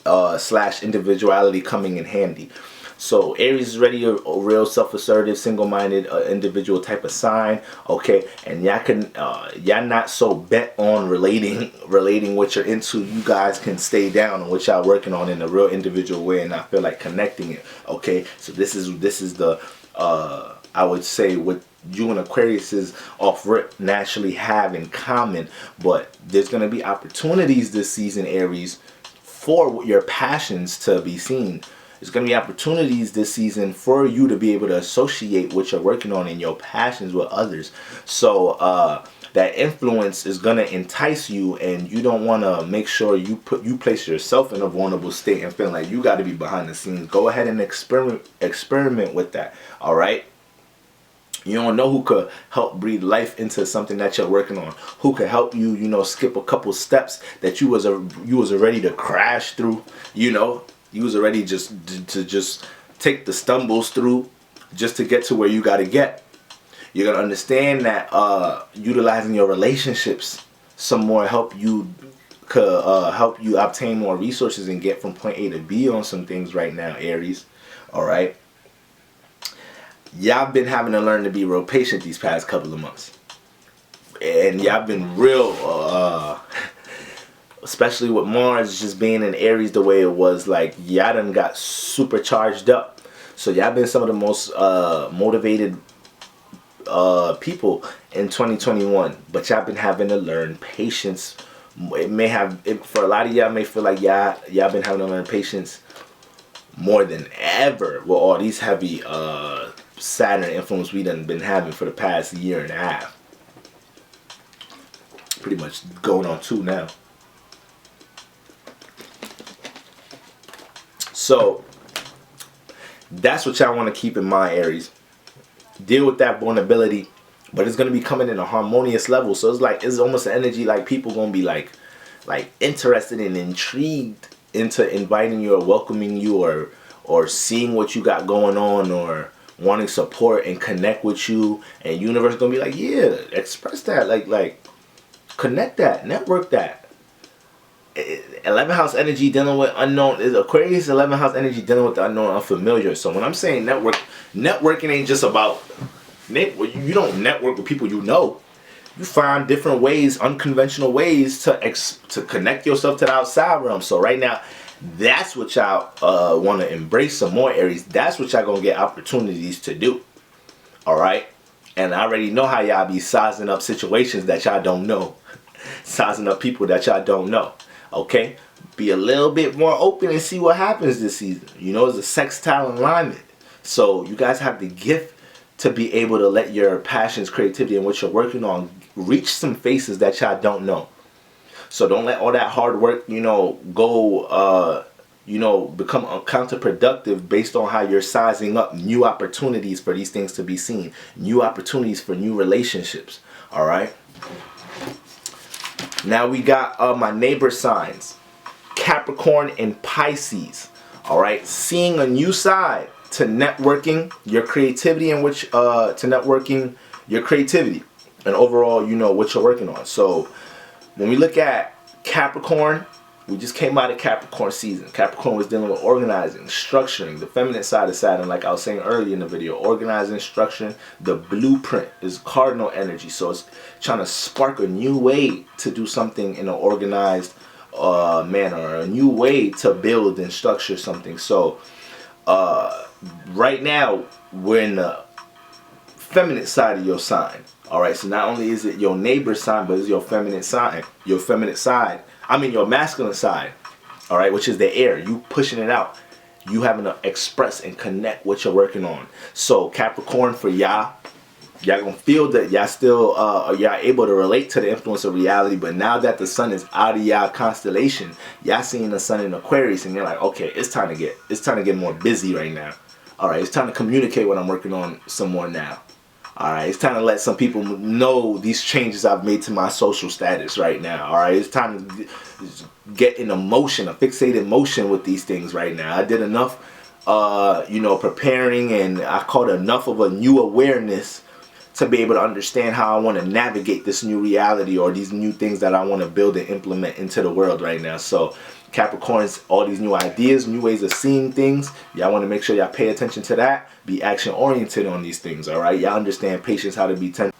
/ individuality coming in handy. So Aries is ready, a real self-assertive, single-minded individual type of sign. Okay, and y'all not so bent on relating what you're into. You guys can stay down on what y'all working on in a real individual way, and I feel like connecting it. Okay, so this is the I would say what you and Aquarius is off rip naturally have in common. But there's gonna be opportunities this season, Aries, for your passions to be seen. There's going to be opportunities this season for you to be able to associate what you're working on in your passions with others. So that influence is going to entice you, and you don't want to make sure you place yourself in a vulnerable state and feeling like you got to be behind the scenes. Go ahead and experiment with that. All right. You don't know who could help breathe life into something that you're working on. Who could help you, skip a couple steps that you was ready to crash through. You was ready just take the stumbles through just to get to where you got to get. You're gonna understand that utilizing your relationships some more help you obtain more resources and get from point A to B on some things right now, Aries. All right. Y'all been having to learn to be real patient these past couple of months, and y'all been real especially with Mars just being in Aries the way it was. Like, y'all done got super charged up, so y'all been some of the most motivated people in 2021, but y'all been having to learn patience. For a lot of y'all may feel like y'all been having to learn patience more than ever with all these heavy Saturn influence we done been having for the past year and a half. Pretty much going on 2 now. So that's what y'all want to keep in mind, Aries. Deal with that vulnerability, but it's going to be coming in a harmonious level. So it's almost an energy like people going to be like interested and intrigued into inviting you or welcoming you or seeing what you got going on or wanting support and connect with you. And universe going to be like, yeah, express that, like connect that, network that. 11th house energy dealing with unknown is Aquarius. 11th house energy dealing with the unknown, unfamiliar. So when I'm saying networking ain't just about you don't network with people you know. You find different ways, unconventional ways to connect yourself to the outside realm. So right now, that's what y'all want to embrace some more, Aries. That's what y'all gonna get opportunities to do. All right, and I already know how y'all be sizing up situations that y'all don't know, sizing up people that y'all don't know. Okay, be a little bit more open and see what happens this season. It's a sextile alignment, so you guys have the gift to be able to let your passions, creativity, and what you're working on reach some faces that y'all don't know. So don't let all that hard work, go, become counterproductive based on how you're sizing up new opportunities for these things to be seen, new opportunities for new relationships. All right. Now we got my neighbor signs, Capricorn and Pisces. All right, seeing a new side to networking your creativity and and overall, what you're working on. So when we look at Capricorn, We just came out of Capricorn season. Capricorn was dealing with organizing, structuring, the feminine side of Saturn, like I was saying earlier in the video. Organizing, structuring, the blueprint is cardinal energy. So it's trying to spark a new way to do something in an organized manner, a new way to build and structure something. So right now, we're in the feminine side of your sign. Alright, so not only is it your neighbor's sign, but it's your feminine sign. Your feminine side. I mean your masculine side. Alright, which is the air. You pushing it out. You having to express and connect what you're working on. So Capricorn, for y'all gonna feel that y'all still y'all able to relate to the influence of reality, but now that the sun is out of y'all constellation, y'all seeing the sun in Aquarius, and you're like, okay, it's time to get more busy right now. Alright, it's time to communicate what I'm working on some more now. Alright, it's time to let some people know these changes I've made to my social status right now. Alright, it's time to get in a motion, a fixated motion with these things right now. I did enough, preparing, and I caught enough of a new awareness to be able to understand how I want to navigate this new reality or these new things that I want to build and implement into the world right now. So Capricorns, all these new ideas, new ways of seeing things, y'all want to make sure y'all pay attention to that. Be action oriented on these things. All right, y'all understand patience, how to be 10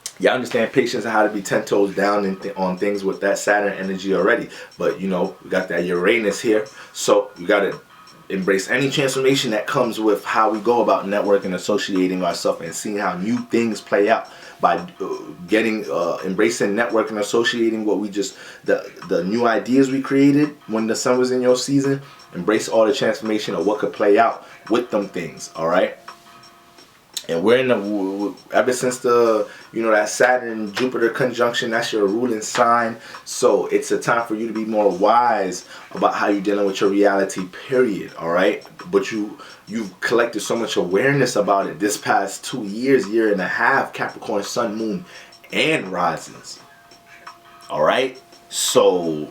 toes down on things with that Saturn energy already. But we got that Uranus here, so we got to embrace any transformation that comes with how we go about networking, associating ourselves, and seeing how new things play out by embracing networking, associating what we just the new ideas we created when the sun was in your season. Embrace all the transformation of what could play out with them things. All right. And we're in the, ever since the, that Saturn Jupiter conjunction, that's your ruling sign. So it's a time for you to be more wise about how you're dealing with your reality, period. All right. But you've collected so much awareness about it this past 2 years, year and a half, Capricorn, Sun, Moon, and risings. All right. So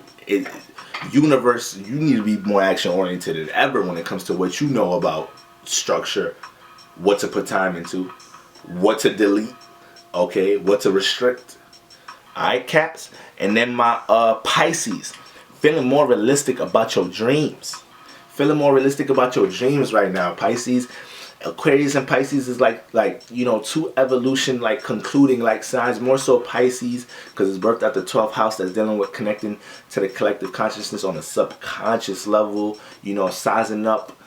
universe, you need to be more action oriented than ever when it comes to what you know about structure, what to put time into, what to delete, okay, what to restrict. Alright, Caps. And then my Pisces, feeling more realistic about your dreams. Feeling more realistic about your dreams right now, Pisces. Aquarius and Pisces is like two evolution, like concluding like signs. More so Pisces because it's birthed at the 12th house, that's dealing with connecting to the collective consciousness on a subconscious level, sizing up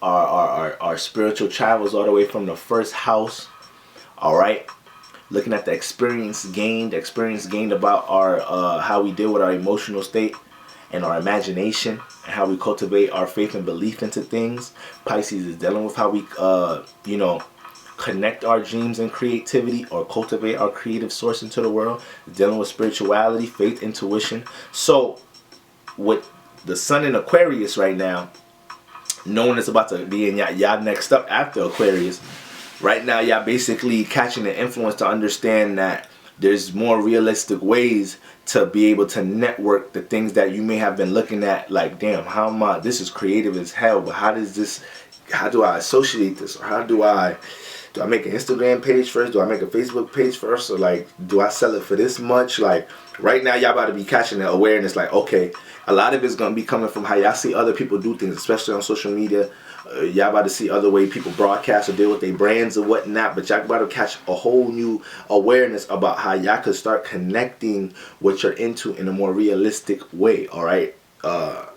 our spiritual travels all the way from the first house. All right, looking at the experience gained about our how we deal with our emotional state and our imagination, and how we cultivate our faith and belief into things. Pisces is dealing with how we connect our dreams and creativity, or cultivate our creative source into the world. It's dealing with spirituality, faith, intuition. So with the sun in Aquarius right now, knowing it's about to be in y'all next up after Aquarius, right now y'all basically catching the influence to understand that there's more realistic ways to be able to network the things that you may have been looking at like, damn, how am I, this is creative as hell, but how do I associate this, or how do I make an Instagram page first, do I make a Facebook page first, or like, do I sell it for this much? Like right now y'all about to be catching the awareness, like, okay, a lot of it's going to be coming from how y'all see other people do things, especially on social media. Y'all about to see other way people broadcast or deal with their brands or whatnot, but y'all about to catch a whole new awareness about how y'all could start connecting what you're into in a more realistic way. All right, a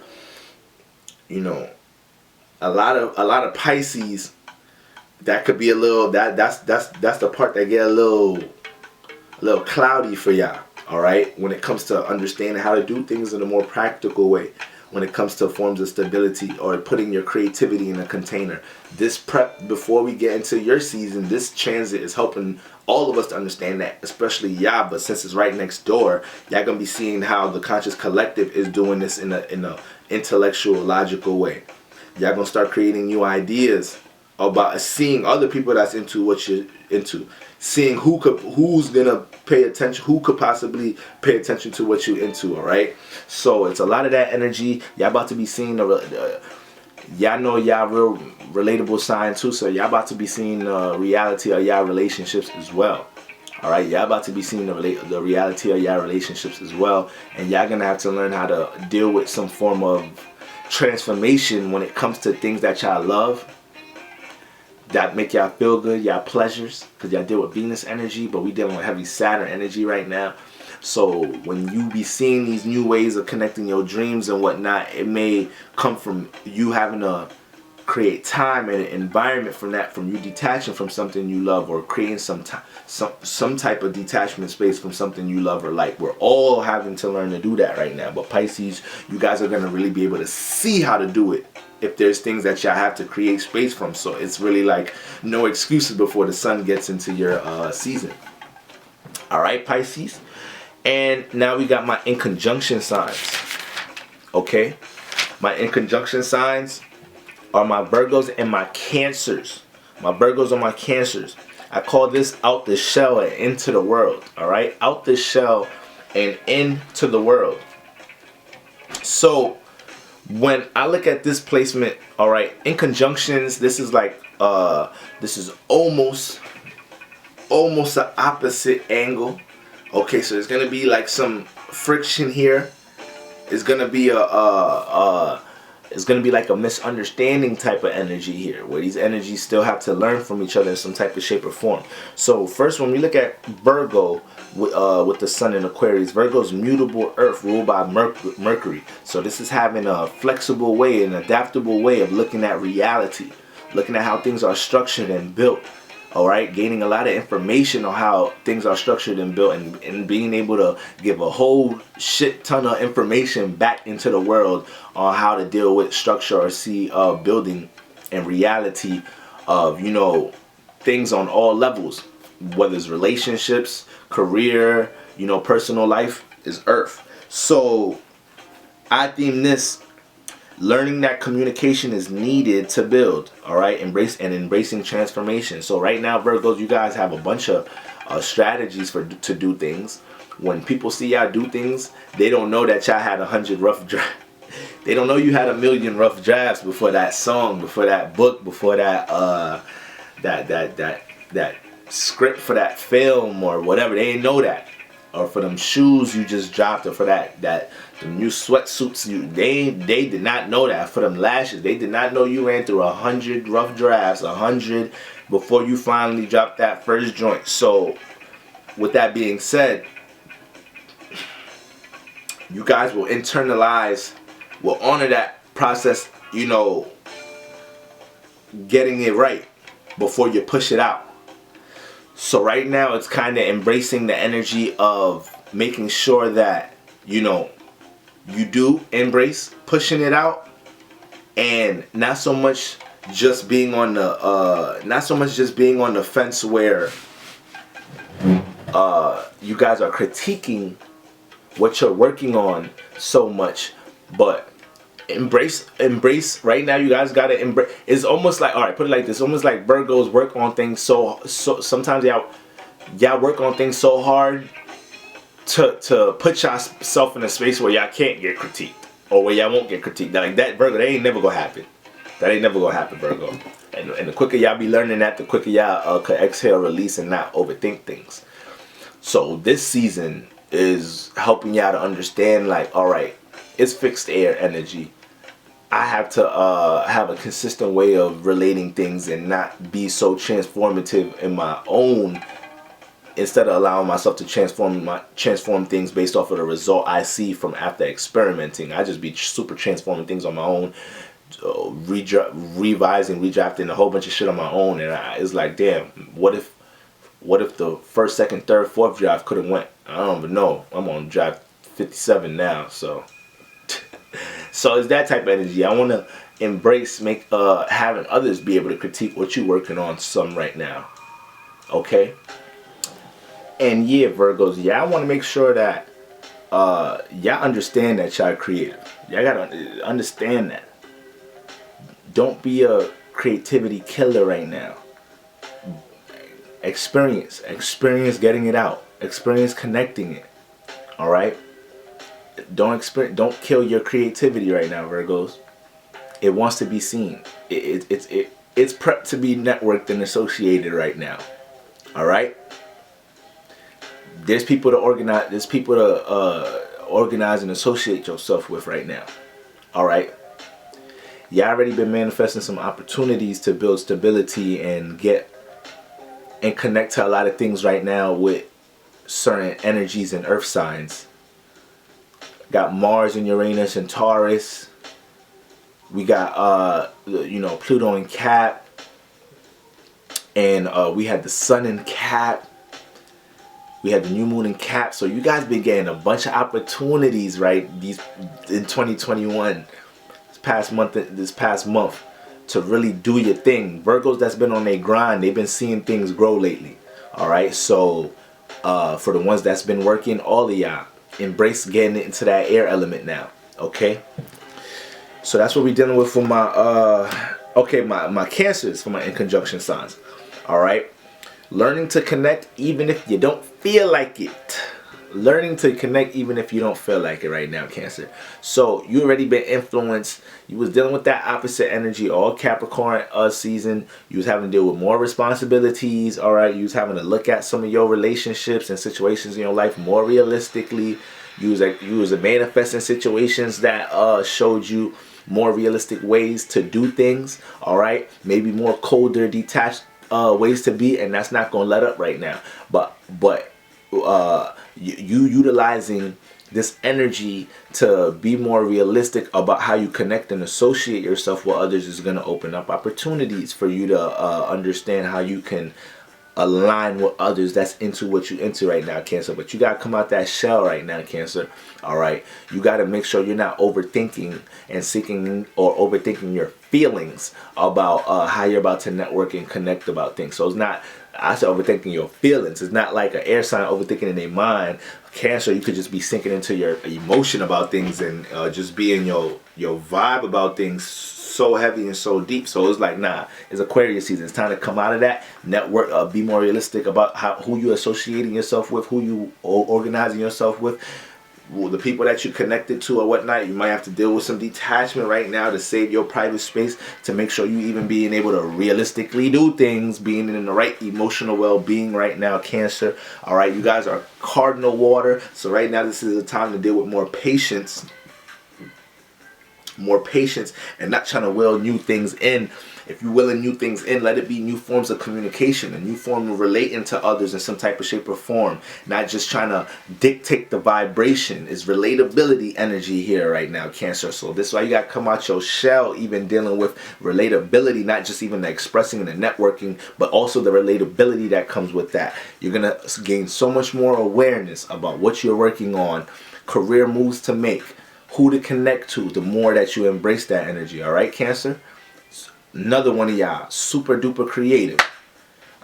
lot of Pisces, that could be a little, that's the part that get a little cloudy for y'all. All right, when it comes to understanding how to do things in a more practical way, when it comes to forms of stability or putting your creativity in a container. This prep before we get into your season, this transit is helping all of us to understand that, especially y'all. But since it's right next door, y'all gonna be seeing how the conscious collective is doing this in a intellectual, logical way. Y'all gonna start creating new ideas about seeing other people that's into what you're into, seeing who's gonna pay attention, who could possibly pay attention to what you're into. All right, so it's a lot of that energy. Y'all about to be seeing y'all know y'all real relatable sign too, so y'all about to be seeing reality of y'all relationships as well. All right, y'all about to be seeing the reality of y'all relationships as well, and y'all gonna have to learn how to deal with some form of transformation when it comes to things that y'all love, that make y'all feel good, y'all pleasures, because y'all deal with Venus energy, but we dealing with heavy Saturn energy right now. So when you be seeing these new ways of connecting your dreams and whatnot, it may come from you having to create time and an environment from that, from you detaching from something you love, or creating some type of detachment space from something you love or like. We're all having to learn to do that right now. But Pisces, you guys are gonna really be able to see how to do it if there's things that y'all have to create space from. So it's really like no excuses before the sun gets into your season. All right, Pisces. And now we got my inconjunction signs. Okay, my inconjunction signs are my Virgos and my Cancers. My Virgos and my Cancers. I call this out the shell and into the world. All right, out the shell and into the world. So when I look at this placement, all right, in conjunctions, this is like this is almost an opposite angle. Okay, so there's gonna be like some friction here. It's gonna be it's gonna be like a misunderstanding type of energy here, where these energies still have to learn from each other in some type of shape or form. So first, when we look at Virgo with the sun in Aquarius, Virgo's mutable earth ruled by Mercury. So this is having a flexible way, an adaptable way of looking at reality, looking at how things are structured and built. All right, gaining a lot of information on how things are structured and built, and being able to give a whole shit ton of information back into the world on how to deal with structure or see building and reality of, you know, things on all levels, whether it's relationships, career, you know, personal life, is earth. So I theme this learning that communication is needed to build. All right, embracing transformation. So right now, Virgos, you guys have a bunch of strategies to do things. When people see y'all do things, they don't know that y'all had 100 rough drafts. They don't know you had 1,000,000 rough drafts before that song, before that book, before that that script for that film or whatever. They didn't know that. Or for them shoes you just dropped, or for the new sweatsuits they did not know that. For them lashes, they did not know you ran through 100 rough drafts, 100 before you finally dropped that first joint. So with that being said, you guys will will honor that process, you know, getting it right before you push it out. So right now it's kind of embracing the energy of making sure that, you know, you do embrace pushing it out, and not so much just being on the fence where you guys are critiquing what you're working on so much, but embrace right now. You guys gotta embrace. It's almost like, all right, put it like this, almost like Virgos work on things so sometimes y'all work on things so hard to put yourself in a space where y'all can't get critiqued, or where y'all won't get critiqued. Like that, Virgo, that ain't never gonna happen. That ain't never gonna happen, Virgo. And the quicker y'all be learning that, the quicker y'all could exhale, release, and not overthink things. So this season is helping y'all to understand, like, all right, it's fixed air energy. I have to have a consistent way of relating things and not be so transformative in my own, instead of allowing myself to transform things based off of the result I see from after experimenting. I just be super transforming things on my own, revising, redrafting a whole bunch of shit on my own, and it's like, damn, what if the first, second, third, fourth draft could have went? I don't even know. I'm on draft 57 now, so it's that type of energy. I want to embrace having others be able to critique what you're working on some right now. Okay? And yeah, Virgos, I want to make sure that y'all understand that y'all are creative. Y'all gotta understand that. Don't be a creativity killer right now. Experience getting it out. Experience connecting it. All right? Don't kill your creativity right now, Virgos. It wants to be seen. It's prepped to be networked and associated right now. All right? there's people to organize. There's people to organize and associate yourself with right now. All right. You already been manifesting some opportunities to build stability and get and connect to a lot of things right now with certain energies and earth signs. Got Mars and Uranus and Taurus. We got Pluto and Cap, and we had the Sun in Cap. We had the new moon in Cap. So you guys been getting a bunch of opportunities, right? These in 2021, this past month, to really do your thing. Virgos that's been on their grind, they've been seeing things grow lately. All right. So for the ones that's been working, all of y'all embrace getting into that air element now. Okay. So that's what we're dealing with for my my Cancers, for my Inconjunction signs. All right. Learning to connect even if you don't feel like it. Learning to connect even if you don't feel like it right now, Cancer. So you already been influenced. You was dealing with that opposite energy all Capricorn season. You was having to deal with more responsibilities. All right. You was having to look at some of your relationships and situations in your life more realistically. You was manifesting situations that showed you more realistic ways to do things. All right. Maybe more colder, detached ways to be, and that's not gonna let up right now. But you utilizing this energy to be more realistic about how you connect and associate yourself with others is gonna open up opportunities for you to understand how you can align with others that's into what you into right now, Cancer. But you gotta come out that shell right now, Cancer. All right, you gotta make sure you're not overthinking and seeking or overthinking your feelings about how you're about to network and connect about things. So it's not, I said overthinking your feelings. It's not like an air sign overthinking in their mind. Cancer, you could just be sinking into your emotion about things and just being your vibe about things so heavy and so deep. So it's like, nah, it's Aquarius season. It's time to come out of that, network, be more realistic about who you associating yourself with, who you organizing yourself with. Well, the people that you connected to or whatnot. You might have to deal with some detachment right now to save your private space, to make sure you even being able to realistically do things, being in the right emotional well-being right now, Cancer. All right, you guys are cardinal water, so right now this is a time to deal with more patience, and not trying to will new things in. If you're willing new things in, let it be new forms of communication, a new form of relating to others in some type of shape or form. Not just trying to dictate the vibration. It's relatability energy here right now, Cancer. So this is why you got to come out your shell, even dealing with relatability, not just even the expressing and the networking, but also the relatability that comes with that. You're going to gain so much more awareness about what you're working on, career moves to make, who to connect to, the more that you embrace that energy. All right, Cancer? Another one of y'all, super duper creative.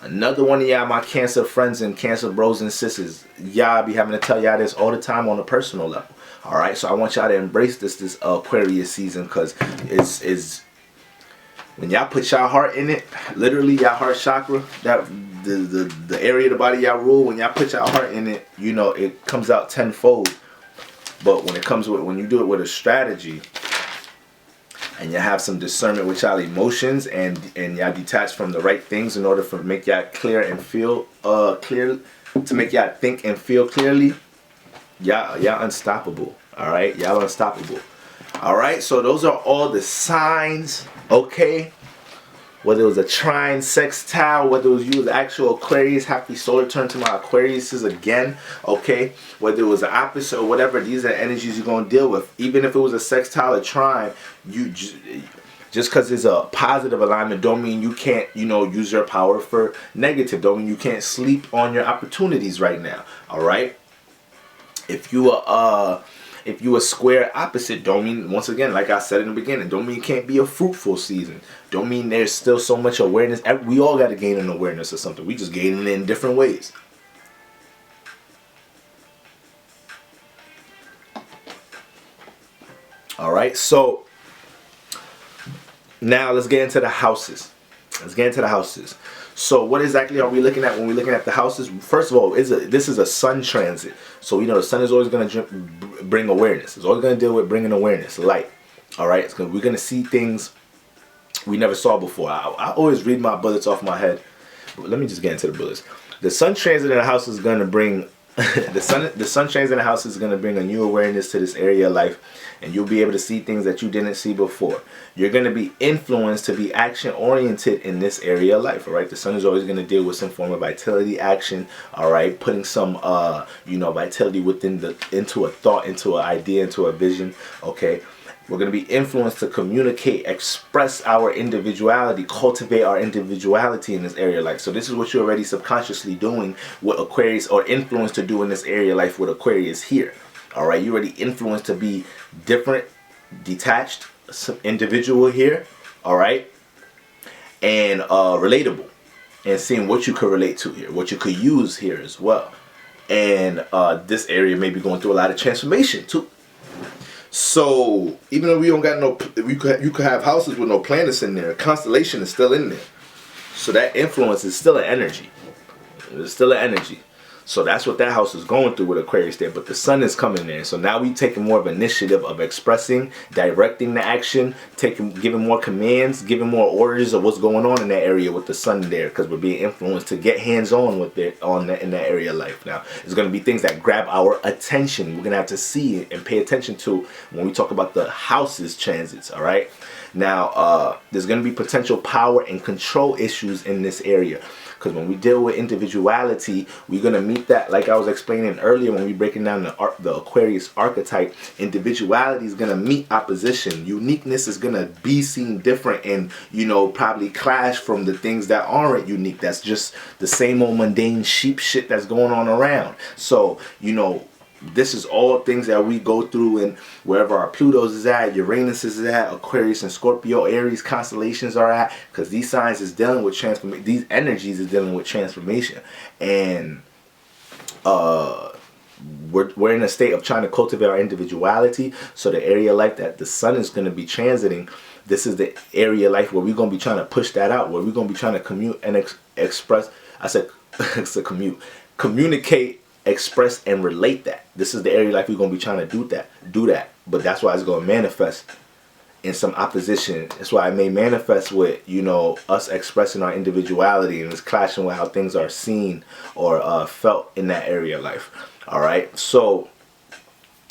Another one of y'all, my Cancer friends and Cancer bros and sisters. Y'all be having to tell y'all this all the time on a personal level. All right, so I want y'all to embrace this Aquarius season, because it's when y'all put y'all heart in it, literally y'all heart chakra, that the area of the body y'all rule, when y'all put y'all heart in it, you know, it comes out tenfold. But when you do it with a strategy, and you have some discernment with y'all emotions, and y'all detach from the right things in order to make y'all clear and feel clear, to make y'all think and feel clearly, y'all unstoppable. All right, y'all unstoppable. All right, so those are all the signs. Okay, whether it was a trine, sextile, whether it was you as actual Aquarius, happy solar turn to my Aquariuses again. Okay, whether it was the opposite or whatever, these are energies you're going to deal with. Even if it was a sextile or trine, you just because it's a positive alignment don't mean you can't, use your power for negative. Don't mean you can't sleep on your opportunities right now. All right, if you a square opposite, don't mean, once again, like I said in the beginning, don't mean it can't be a fruitful season. Don't mean there's still so much awareness. We all got to gain an awareness of something. We just gaining it in different ways. All right, so now let's get into the houses. So what exactly are we looking at when we're looking at the houses? First of all, this is a sun transit. So the sun is always going to bring awareness. It's always going to deal with bringing awareness, light. All right, we're going to see things we never saw before. I always read my bullets off my head. But let me just get into the bullets. The sun transit in a house is going to bring the sun transit in the house is going to bring a new awareness to this area of life, and you'll be able to see things that you didn't see before. You're going to be influenced to be action oriented in this area of life. All right, the sun is always going to deal with some form of vitality, action. All right, putting some vitality into a thought, into an idea, into a vision. Okay, we're going to be influenced to communicate, express our individuality, cultivate our individuality in this area of life. So this is what you're already subconsciously doing with Aquarius, or influenced to do in this area of life with Aquarius here. All right, you're already influenced to be different, detached, individual here. All right, and relatable, and seeing what you could relate to here, what you could use here as well. And this area may be going through a lot of transformation too. So even though we don't got no, you could have houses with no planets in there. Constellation is still in there. So that influence is still an energy. It's still an energy. So that's what that house is going through with Aquarius there. But the sun is coming there. So now we taking more of initiative of expressing, directing the action, giving more commands, giving more orders of what's going on in that area with the sun there, because we're being influenced to get hands-on with it in that area of life. Now, it's going to be things that grab our attention. We're going to have to see it and pay attention to when we talk about the houses transits, all right? Now, there's going to be potential power and control issues in this area. Because when we deal with individuality, we're going to meet that, like I was explaining earlier when we breaking down the Aquarius archetype. Individuality is going to meet opposition. Uniqueness is going to be seen different and, probably clash from the things that aren't unique. That's just the same old mundane sheep shit that's going on around. So, this is all things that we go through, and wherever our Plutos is at, Uranus is at, Aquarius and Scorpio, Aries constellations are at, because these signs is dealing with transformation. These energies is dealing with transformation, and we're in a state of trying to cultivate our individuality. So the area of life that the sun is going to be transiting, this is the area of life where we're going to be trying to push that out, where we're going to be trying to commute and express. I said it's a communicate, express, and relate that. This is the area of life we're going to be trying to do that. But that's why it's going to manifest in some opposition. That's why it may manifest with, us expressing our individuality, and it's clashing with how things are seen or felt in that area of life. All right, so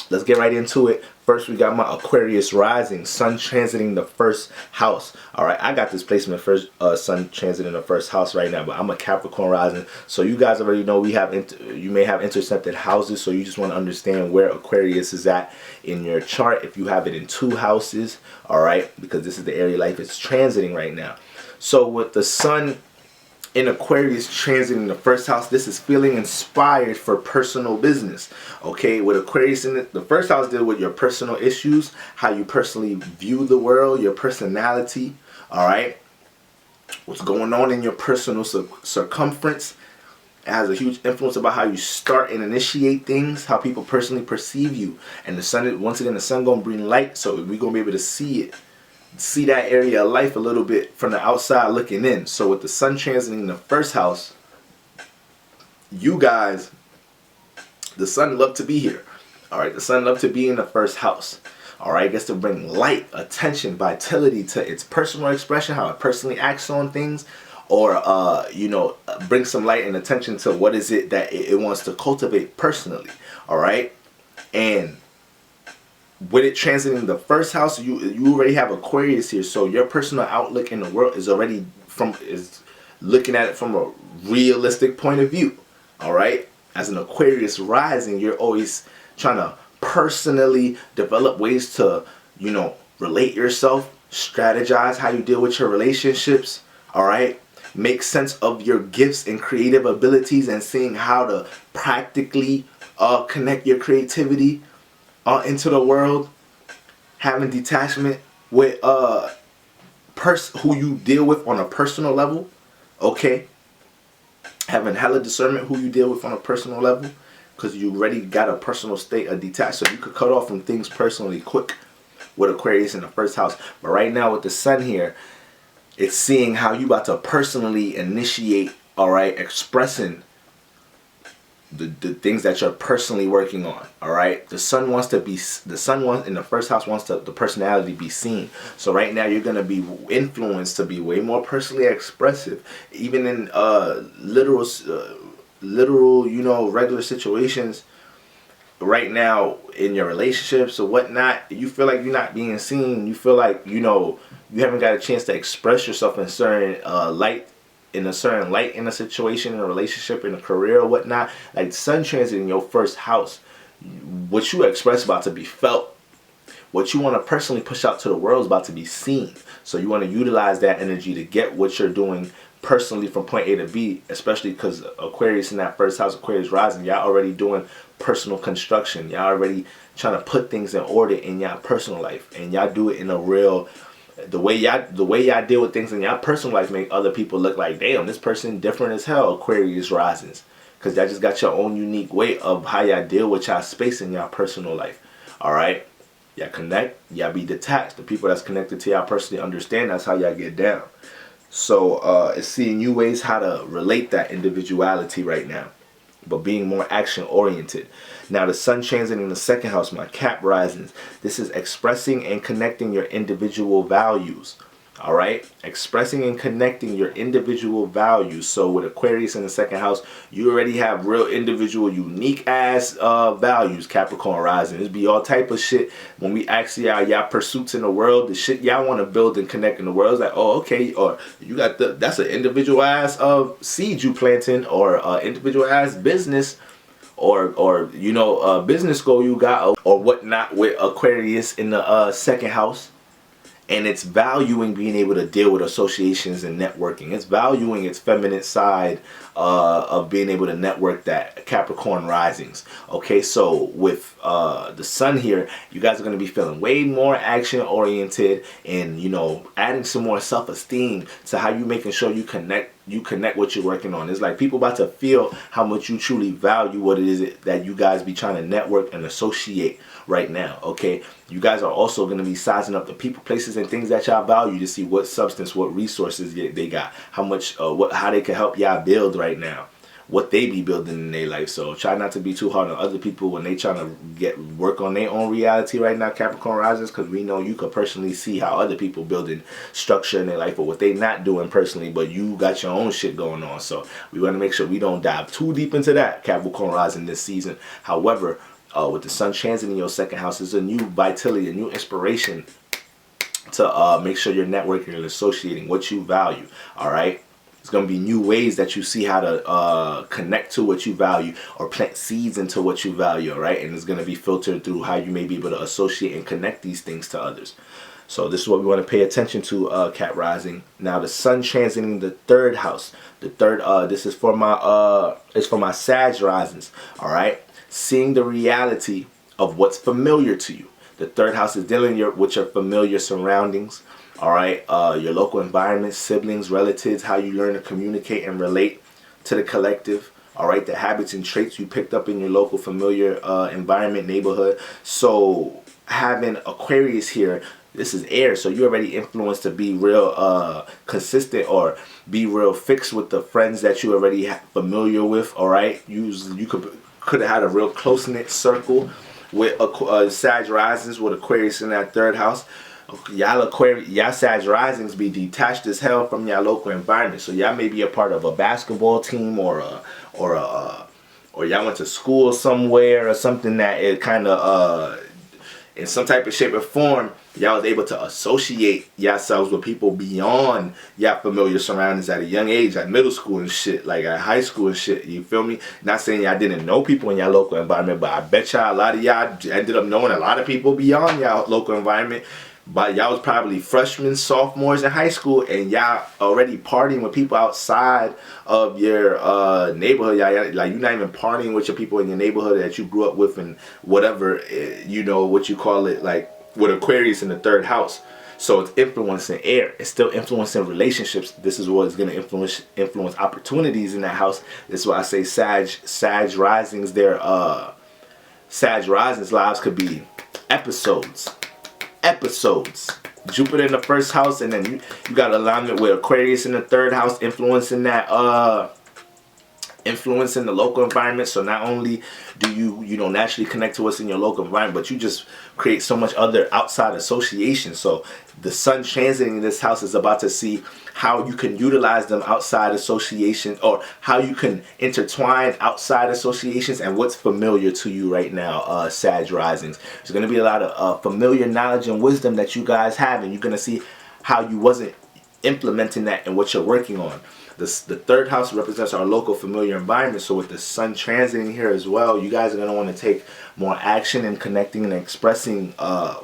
let's get right into it. First, we got my Aquarius Rising, sun transiting the first house. All right, I got this placement first, sun transiting the first house right now, but I'm a Capricorn Rising. So you guys already know you may have intercepted houses, so you just want to understand where Aquarius is at in your chart. If you have it in 2 houses, all right, because this is the area of life it's transiting right now. So with the sun in Aquarius transiting the first house, this is feeling inspired for personal business. Okay, with Aquarius in the first house, deal with your personal issues, how you personally view the world, your personality. All right, what's going on in your personal circumference. It has a huge influence about how you start and initiate things, how people personally perceive you. And the sun, once again, the sun gonna bring light, so we're gonna be able to see that area of life a little bit from the outside looking in. So with the sun transiting the first house, you guys, the sun love to be here. All right, the sun love to be in the first house. All right, gets to bring light, attention, vitality to its personal expression, how it personally acts on things, or bring some light and attention to what is it that it wants to cultivate personally. All right, and with it transiting the first house, you already have Aquarius here, so your personal outlook in the world is already is looking at it from a realistic point of view. All right, as an Aquarius rising, you're always trying to personally develop ways to relate yourself, strategize how you deal with your relationships. All right, make sense of your gifts and creative abilities, and seeing how to practically connect your creativity into the world, having detachment with who you deal with on a personal level. Okay, having hella discernment who you deal with on a personal level, because you already got a personal state of detached, so you could cut off from things personally quick with Aquarius in the first house. But right now with the sun here, it's seeing how you about to personally initiate, all right, expressing the things that you're personally working on. All right, the sun in the first house wants the personality be seen. So right now you're going to be influenced to be way more personally expressive, even in literal literal, you know, regular situations right now in your relationships or whatnot, you feel like you're not being seen. You feel like, you know, you haven't got a chance to express yourself in certain light, in a certain light in a situation, in a relationship, in a career or whatnot. Like sun transit in your first house, what you express about to be felt. What you want to personally push out to the world is about to be seen. So you want to utilize that energy to get what you're doing personally from point A to B, especially because Aquarius in that first house, Aquarius Rising, y'all already doing personal construction. Y'all already trying to put things in order in y'all personal life. And y'all do it in a real, the way y'all deal with things in y'all personal life make other people look like, damn, this person different as hell, Aquarius Risings. Because y'all just got your own unique way of how y'all deal with y'all space in y'all personal life. Alright? Y'all connect, y'all be detached. The people that's connected to y'all personally understand that's how y'all get down. So it's seeing new ways how to relate that individuality right now, but being more action oriented. Now the sun transit in the second house, my Cap risings. This is expressing and connecting your individual values. All right, expressing and connecting your individual values. So with Aquarius in the second house, you already have real individual, unique ass values. Capricorn rising, this be all type of shit. When we ask y'all pursuits in the world, the shit y'all want to build and connect in the world, it's like, oh okay, or you got that's an individual ass of seed you planting, or individual ass business, or you know business goal you got, or whatnot with Aquarius in the second house. And it's valuing being able to deal with associations and networking. It's valuing its feminine side of being able to network, that Capricorn risings. Okay, so with the sun here, you guys are going to be feeling way more action oriented, and you know, adding some more self-esteem to how you making sure you connect what you're working on. It's like people about to feel how much you truly value what it is that you guys be trying to network and associate right now. Okay, you guys are also going to be sizing up the people, places, and things that y'all value to see what substance, what resources they got, how much, how they can help y'all build right now, what they be building in their life. So try not to be too hard on other people when they trying to work on their own reality right now, Capricorn risers, because we know you could personally see how other people building structure in their life or what they not doing personally, but you got your own shit going on. So we want to make sure we don't dive too deep into that, Capricorn rising, this season. However, with the sun transit in your second house, is a new vitality, a new inspiration to make sure you're networking and associating what you value. All right, it's going to be new ways that you see how to connect to what you value, or plant seeds into what you value. All right, and it's going to be filtered through how you may be able to associate and connect these things to others. So this is what we want to pay attention to, Cat rising. Now the sun transiting the third house. The third, this is for my it's for my Sag risings. All right, seeing the reality of what's familiar to you. The third house is dealing with your familiar surroundings. All right, your local environment, siblings, relatives, how you learn to communicate and relate to the collective. All right, the habits and traits you picked up in your local familiar environment, neighborhood. So having Aquarius here, this is air, so you're already influenced to be real consistent, or be real fixed with the friends that you already familiar with. All right, you could have had a real close-knit circle with Sag risings with Aquarius in that third house. Y'all Sag risings be detached as hell from y'all local environment. So y'all may be a part of a basketball team, or y'all went to school somewhere or something that it kind of in some type of shape or form, y'all was able to associate yourselves with people beyond y'all familiar surroundings at a young age, at middle school and shit, like at high school and shit. You feel me? Not saying y'all didn't know people in y'all local environment, but I bet y'all a lot of y'all ended up knowing a lot of people beyond y'all local environment. But y'all was probably freshmen, sophomores in high school, and y'all already partying with people outside of your neighborhood. Y'all, like, you're not even partying with your people in your neighborhood that you grew up with, and whatever, you know, what you call it, like with Aquarius in the third house. So it's influencing air. It's still influencing relationships. This is what is going to influence opportunities in that house. This is why I say Sag risings, their Sag risings lives could be episodes. Jupiter in the first house, and then you got alignment with Aquarius in the third house, influencing that influence in the local environment. So not only do you know, naturally connect to what's in your local environment, but you just create so much other outside association. So the sun transiting this house is about to see how you can utilize them outside associations, or how you can intertwine outside associations and what's familiar to you right now, Sag Risings. There's going to be a lot of familiar knowledge and wisdom that you guys have, and you're going to see how you wasn't implementing that in what you're working on. The third house represents our local familiar environment. So with the sun transiting here as well, you guys are going to want to take more action in connecting and expressing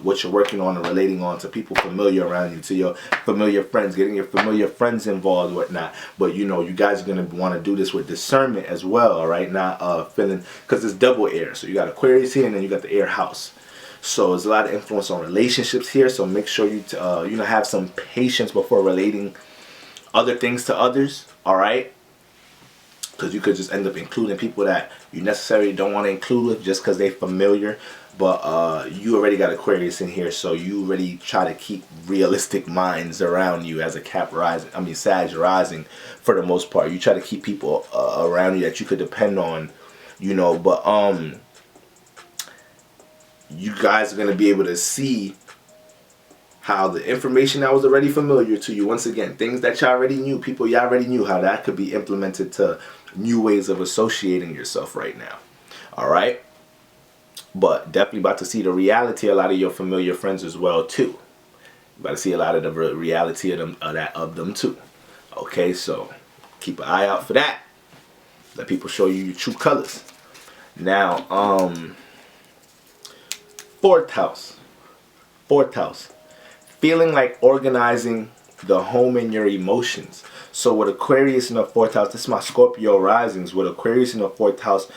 what you're working on and relating on to people familiar around you, to your familiar friends, getting your familiar friends involved, whatnot. But you know, you guys are going to want to do this with discernment as well, all right? Not feeling, because it's double air. So you got Aquarius here, and then you got the air house. So there's a lot of influence on relationships here. So make sure you you know, have some patience before relating other things to others, all right? Because you could just end up including people that you necessarily don't want to include with just because they're familiar. But you already got Aquarius in here, so you really try to keep realistic minds around you as a Sag Rising for the most part. You try to keep people around you that you could depend on, you know. But you guys are going to be able to see how the information that was already familiar to you, once again, things that y'all already knew, people y'all already knew, how that could be implemented to new ways of associating yourself right now. All right? But definitely about to see the reality of a lot of your familiar friends as well too. About to see a lot of the reality of them too. Okay, so keep an eye out for that. Let people show you your true colors. Now, fourth house. Feeling like organizing the home and your emotions. So with Aquarius in the fourth house, this is my Scorpio Risings. With Aquarius in the fourth house,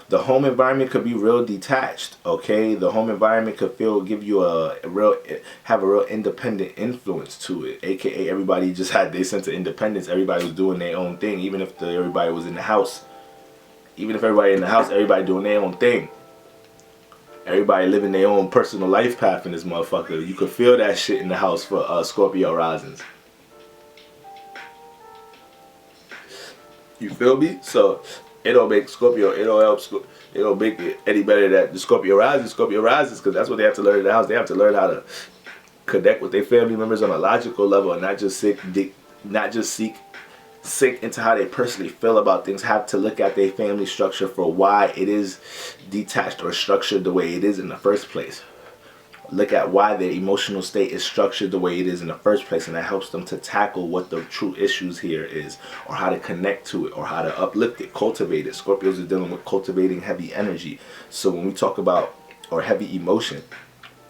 the home environment could be real detached. Okay, the home environment could give you have a real independent influence to it. AKA everybody just had their sense of independence. Everybody was doing their own thing, even if everybody was in the house. Even if everybody in the house, everybody doing their own thing. Everybody living their own personal life path in this motherfucker. You could feel that shit in the house for Scorpio Risings. You feel me? So it don't make Scorpio, it don't make it any better that the Scorpio Rising, because that's what they have to learn in the house. They have to learn how to connect with their family members on a logical level, and not just sink into how they personally feel about things. Have to look at their family structure for why it is detached or structured the way it is in the first place. Look at why their emotional state is structured the way it is in the first place, and that helps them to tackle what the true issues here is, or how to connect to it, or how to uplift it, cultivate it. Scorpios are dealing with cultivating heavy energy. So when we talk about, or heavy emotion,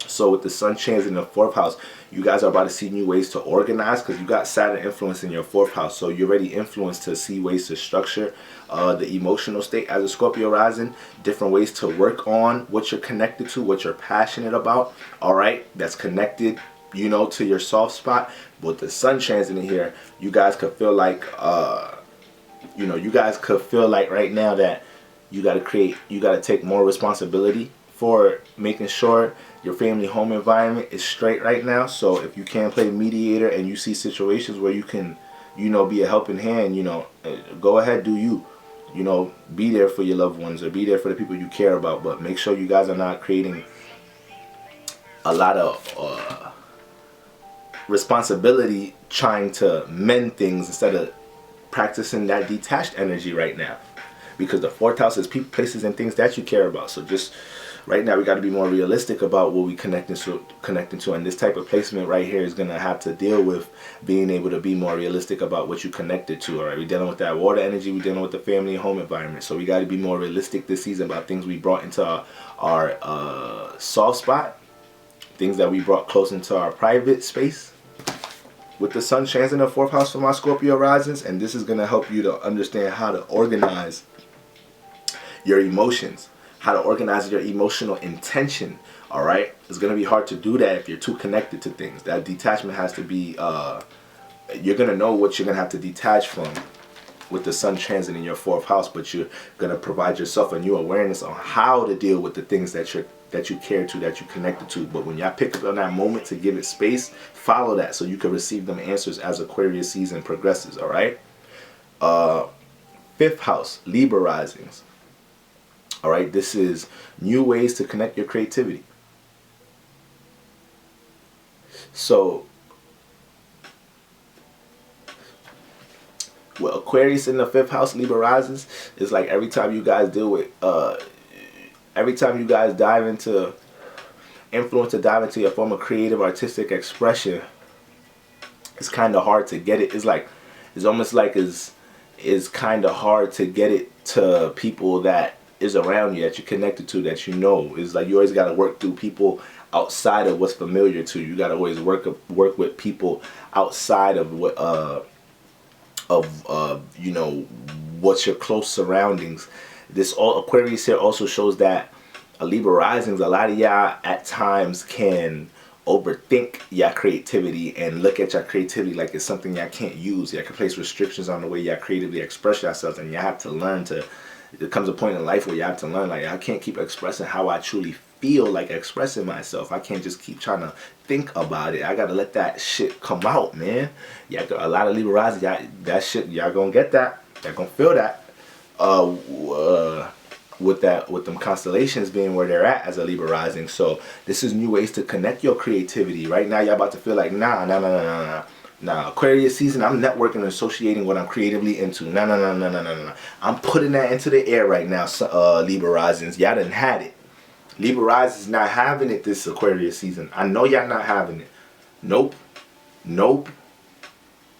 so with the sun transit in the fourth house, you guys are about to see new ways to organize, because you got Saturn influence in your fourth house. So you're already influenced to see ways to structure the emotional state as a Scorpio rising, different ways to work on what you're connected to, what you're passionate about. All right, that's connected, you know, to your soft spot. With the sun transit in here, you guys could feel like, you know, you guys could feel like right now that you got to take more responsibility for making sure your family home environment is straight right now. So if you can play mediator and you see situations where you can, you know, be a helping hand, you know, go ahead, do you. You know, be there for your loved ones, or be there for the people you care about. But make sure you guys are not creating a lot of responsibility trying to mend things instead of practicing that detached energy right now. Because the fourth house is people, places, and things that you care about. So just right now, we got to be more realistic about what we connecting to, and this type of placement right here is gonna have to deal with being able to be more realistic about what you connected to. All right, we're dealing with that water energy, we're dealing with the family and home environment, so we got to be more realistic this season about things we brought into our soft spot, things that we brought close into our private space. With the sun transit in the fourth house for my Scorpio risings, and this is gonna help you to understand how to organize your emotions, how to organize your emotional intention. All right, it's gonna be hard to do that if you're too connected to things. That detachment has to be you're gonna know what you're gonna have to detach from with the sun transit in your fourth house, but you're gonna provide yourself a new awareness on how to deal with the things that you care to, that you connected to. But when y'all pick up on that moment to give it space, follow that so you can receive them answers as Aquarius season progresses. All right, 5th house, Libra Risings. All right, this is new ways to connect your creativity. So, with Aquarius in the 5th house, Libra Risings, it's like every time you guys deal with, every time you guys dive into influence, to dive into your form of creative, artistic expression, it's kind of hard to get it. It's like, it's almost like it's kind of hard to get it to people that is around you, that you're connected to, that you know. It's like you always got to work through people outside of what's familiar to you. You got to always work with people outside of what you know, what's your close surroundings. This all Aquarius here also shows that Libra Risings, a lot of y'all at times can overthink your creativity and look at your creativity like it's something y'all can't use. Y'all can place restrictions on the way y'all creatively express yourselves, and you have to learn to, there comes a point in life where you have to learn, like, I can't keep expressing how I truly feel like expressing myself. I can't just keep trying to think about it. I gotta let that shit come out, man. Yeah, a lot of Libra Rising, that shit, y'all gonna get that. Y'all gonna feel that. With them constellations being where they're at as a Libra Rising. So this is new ways to connect your creativity. Right now, y'all about to feel like, nah. Aquarius season, I'm networking and associating what I'm creatively into. No. I'm putting that into the air right now, Libra Risings. Y'all done had it. Libra Rising is not having it this Aquarius season. I know y'all not having it. Nope.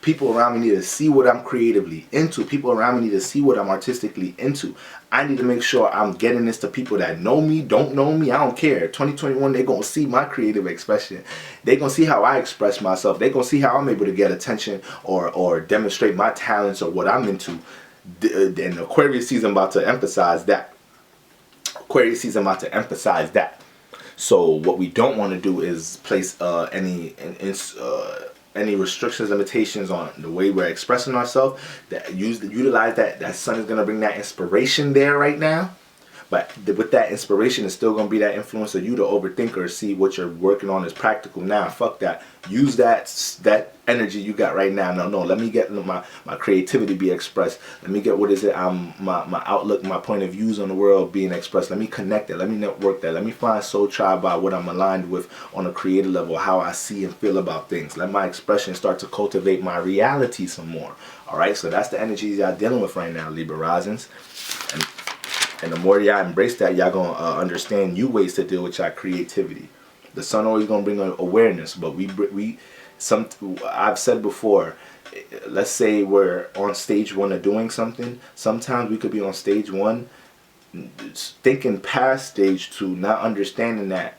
People around me need to see what I'm creatively into. People around me need to see what I'm artistically into. I need to make sure I'm getting this to people that know me, don't know me. I don't care. 2021, they're going to see my creative expression. They're going to see how I express myself. They're going to see how I'm able to get attention or demonstrate my talents or what I'm into. And Aquarius season about to emphasize that. Aquarius season about to emphasize that. So what we don't want to do is place any restrictions, limitations on the way we're expressing ourselves. That utilize that sun is gonna bring that inspiration there right now. But with that inspiration, it's still gonna be that influence of you to overthink or see what you're working on is practical now. Fuck that. Use that energy you got right now. No, let me get my creativity be expressed. Let me get my outlook, my point of views on the world being expressed. Let me connect it. Let me network that. Let me find soul tribe by what I'm aligned with on a creative level, how I see and feel about things. Let my expression start to cultivate my reality some more. All right, so that's the energies y'all dealing with right now, Libra Risings. And the more y'all embrace that, y'all gonna understand new ways to deal with y'all creativity. The sun always gonna bring awareness, but I've said before, let's say we're on stage 1 of doing something. Sometimes we could be on stage 1, thinking past stage 2, not understanding that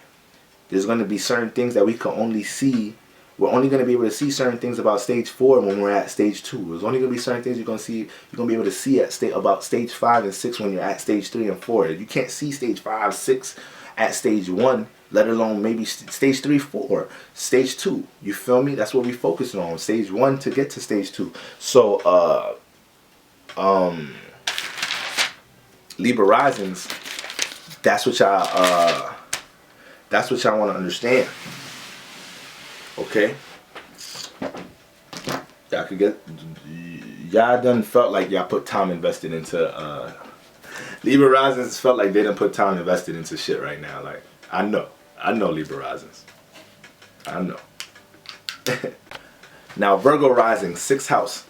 there's gonna be certain things that we can only see. We're only going to be able to see certain things about stage 4 when we're at stage 2. There's only going to be certain things you're going to be able to see about stage 5 and 6 when you're at stage 3 and 4. You can't see stage 5, 6 at stage 1, let alone maybe stage 3, 4, stage 2. You feel me? That's what we're focusing on. Stage 1 to get to stage 2. So, Libra Risings, that's what y'all want to understand. Okay, y'all done felt like y'all put time invested into Libra Risings. Felt like they done put time invested into shit right now. Like, I know Libra Risings, I know. Now Virgo Rising, 6th house.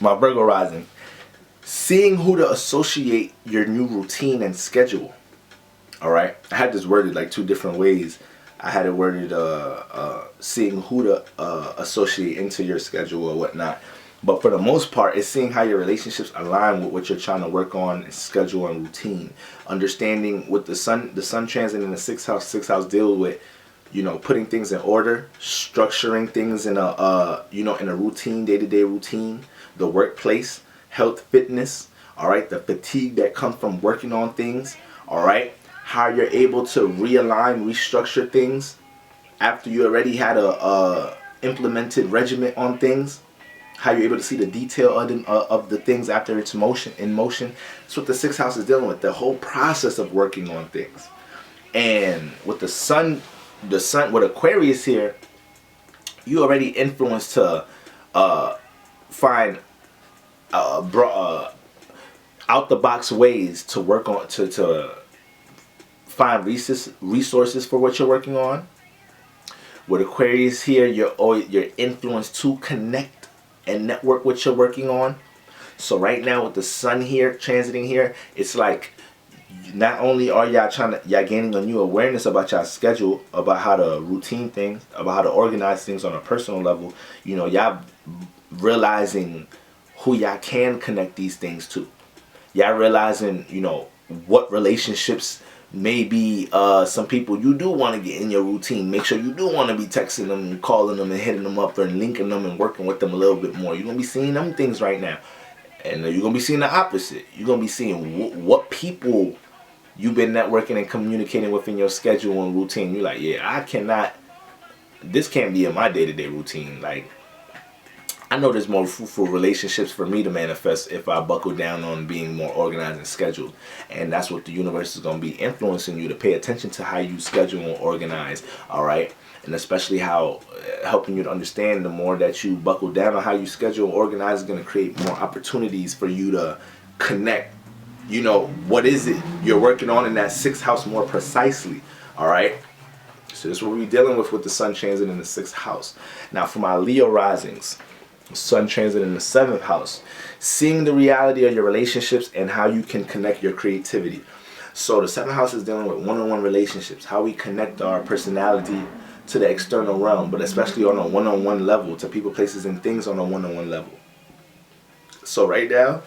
My Virgo Rising, seeing who to associate your new routine and schedule. All right, I had this worded like 2 different ways. I had it worded seeing who to associate into your schedule or whatnot. But for the most part, it's seeing how your relationships align with what you're trying to work on, schedule and routine. Understanding with the sun transit in the 6th house. 6th house deals with, you know, putting things in order, structuring things in a in a routine, day-to-day routine, the workplace, health, fitness. All right, the fatigue that comes from working on things. All right. How you're able to realign, restructure things after you already had a implemented regimen on things. How you're able to see the detail of the things after it's in motion. That's what the 6th house is dealing with. The whole process of working on things. And with the sun with Aquarius here, you already influenced to find out the box ways to work on to find resources for what you're working on. With Aquarius here, you're influenced to connect and network what you're working on. So right now with the sun here transiting here, it's like not only are y'all gaining a new awareness about y'all schedule, about how to routine things, about how to organize things on a personal level, you know, y'all realizing who y'all can connect these things to. Y'all realizing, you know, what relationships maybe some people you do want to get in your routine. Make sure you do want to be texting them and calling them and hitting them up and linking them and working with them a little bit more. You're going to be seeing them things right now. And you're going to be seeing the opposite. You're going to be seeing what people you've been networking and communicating with in your schedule and routine. You're like, yeah, this can't be in my day-to-day routine. Like, I know there's more fruitful relationships for me to manifest if I buckle down on being more organized and scheduled. And that's what the universe is going to be influencing you to pay attention to how you schedule and organize, all right? And especially how helping you to understand the more that you buckle down on how you schedule and organize is going to create more opportunities for you to connect. You know, what is it you're working on in that sixth house more precisely, all right? So this is what we're dealing with the sun transit in the sixth house. Now for my Leo risings, sun transit in the seventh house, seeing the reality of your relationships and how you can connect your creativity. So the seventh house is dealing with one-on-one relationships, how we connect our personality to the external realm, but especially on a one-on-one level, to people, places, and things on a one-on-one level. So right now,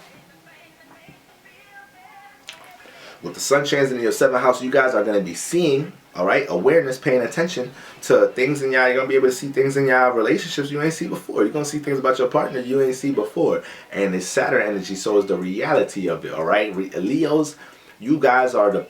with the sun transit in your seventh house, you guys are going to be seeing, all right, awareness, paying attention to things in y'all. You're going to be able to see things in y'all relationships you ain't see before. You're going to see things about your partner you ain't see before. And it's Saturn energy, so is the reality of it, all right? Leos, you guys are the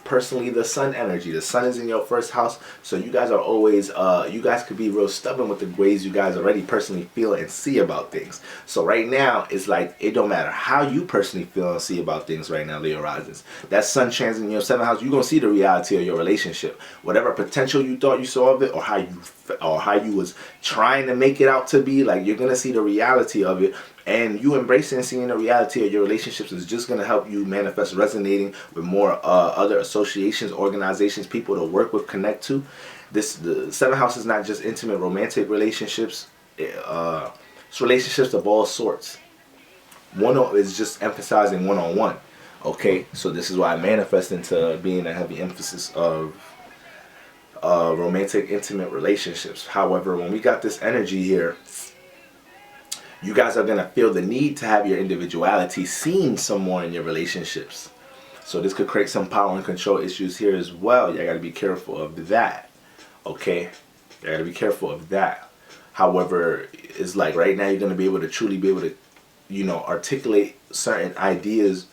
personally the sun energy. The sun is in your first house, so you guys are always, you guys could be real stubborn with the ways you guys already personally feel and see about things. So right now, it's like, it don't matter how you personally feel and see about things right now, Leo risings. That sun transit in your seventh house, you're going to see the reality of your relationship. Whatever potential you thought you saw of it, or how you was trying to make it out to be, like, you're going to see the reality of it. And you embracing and seeing the reality of your relationships is just going to help you manifest resonating with more other associations, organizations, people to work with, connect to. The seventh house is not just intimate romantic relationships. It's relationships of all sorts. One is just emphasizing one-on-one. Okay, so this is why I manifest into being a heavy emphasis of romantic, intimate relationships. However, when we got this energy here, you guys are going to feel the need to have your individuality seen some more in your relationships. So this could create some power and control issues here as well. You got to be careful of that. Okay? You got to be careful of that. However, it's like right now you're going to be able to truly be able to, you know, articulate certain ideas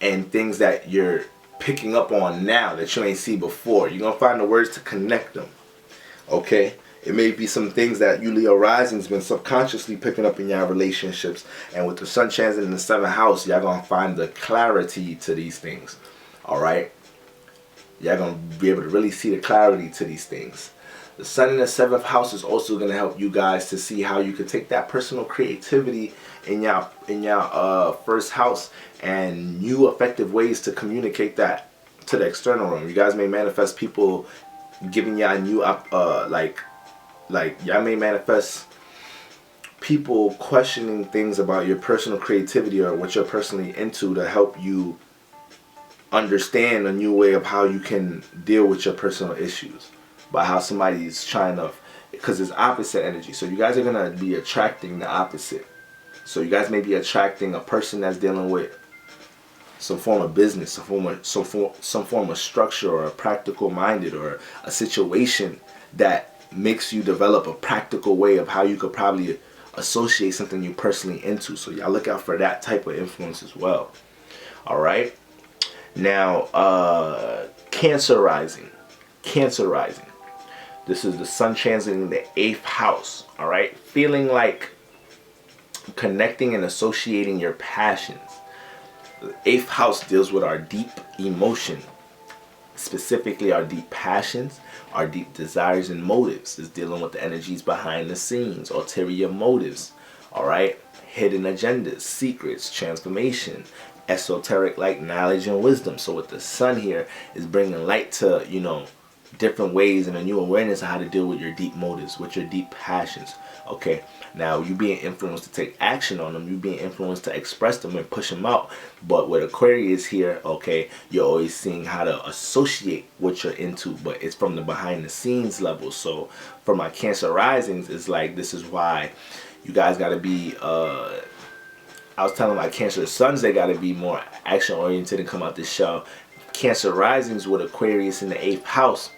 and things that you're picking up on now that you ain't see before. You're going to find the words to connect them. Okay? It may be some things that you Leo Rising's been subconsciously picking up in your relationships. And with the sun transit in the seventh house, y'all going to find the clarity to these things. Alright? Y'all going to be able to really see the clarity to these things. The sun in the seventh house is also going to help you guys to see how you could take that personal creativity in your first house and new effective ways to communicate that to the external realm. You guys may manifest people giving y'all new like y'all may manifest people questioning things about your personal creativity or what you're personally into to help you understand a new way of how you can deal with your personal issues, by how somebody's trying to, because it's opposite energy. So you guys are going to be attracting the opposite. So you guys may be attracting a person that's dealing with some form of business, some form of structure, or a practical minded, or a situation that makes you develop a practical way of how you could probably associate something you personally into. So y'all look out for that type of influence as well. Alright. Now, Cancer Rising. Cancer Rising. This is the sun transiting the 8th house. Alright. Feeling like connecting and associating your passions. The 8th house deals with our deep emotion. Specifically our deep passions, our deep desires and motives. Is dealing with the energies behind the scenes, ulterior motives. Alright? hidden agendas, secrets, transformation, esoteric like knowledge and wisdom. So with the sun here is bringing light to, you know, different ways and a new awareness of how to deal with your deep motives, with your deep passions. Okay, now you being influenced to take action on them, you being influenced to express them and push them out. But with Aquarius here, okay, you're always seeing how to associate what you're into, but it's from the behind the scenes level. So for my Cancer risings, it's like, this is why you guys got to be I was telling my Cancer sons they got to be more action oriented and come out this show. Cancer risings with Aquarius in the 8th house.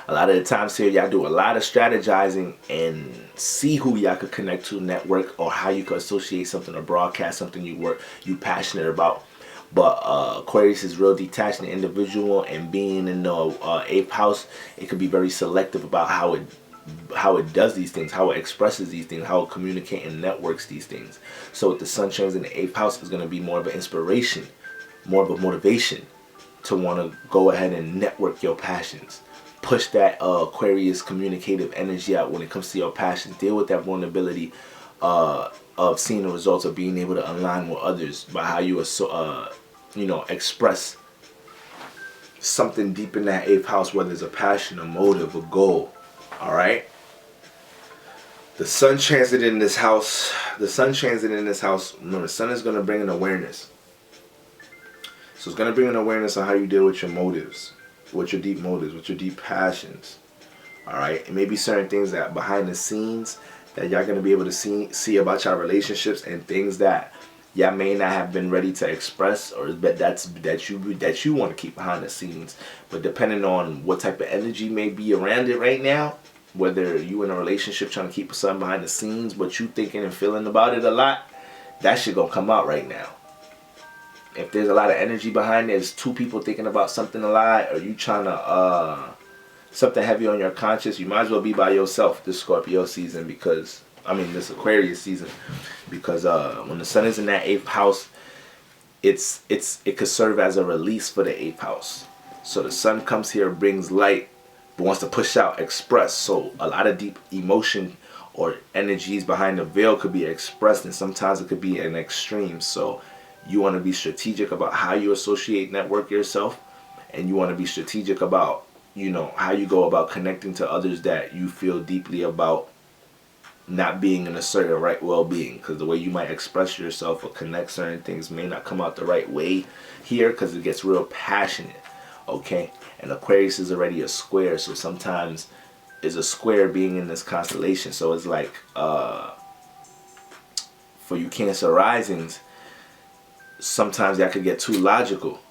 A lot of the times here, y'all do a lot of strategizing and see who y'all could connect to, network, or how you could associate something or broadcast something you passionate about. But Aquarius is real detached and individual, and being in the 8th house, it could be very selective about how it does these things, how it expresses these things, how it communicates and networks these things. So with the sun trans in the 8th house, is going to be more of an inspiration, more of a motivation to want to go ahead and network your passions. Push that Aquarius communicative energy out when it comes to your passions. Deal with that vulnerability of seeing the results of being able to align with others by how you you know, express something deep in that 8th house, whether it's a passion, a motive, a goal. All right. The sun transit in this house. The sun transit in this house. Remember, the sun is going to bring an awareness. So it's going to bring an awareness on how you deal with your motives, with your deep motives, with your deep passions. All right. It may be certain things that behind the scenes that y'all going to be able to see about your relationships, and things that y'all may not have been ready to express, or that you want to keep behind the scenes. But depending on what type of energy may be around it right now, whether you in a relationship trying to keep something behind the scenes, but you thinking and feeling about it a lot, that shit gonna come out right now. If there's a lot of energy behind it, there's two people thinking about something a lot, or you trying to something heavy on your conscience, you might as well be by yourself this Scorpio season, because this Aquarius season, because when the sun is in that 8th house, it could serve as a release for the 8th house. So the sun comes here, brings light, but wants to push out, express. So a lot of deep emotion or energies behind the veil could be expressed, and sometimes it could be an extreme. So you want to be strategic about how you associate, network yourself, and you want to be strategic about, you know, how you go about connecting to others that you feel deeply about not being in a certain right well-being, because the way you might express yourself or connect certain things may not come out the right way here, because it gets real passionate. Okay, and Aquarius is already a square, so sometimes is a square being in this constellation. So it's like for you Cancer risings, sometimes y'all could get too logical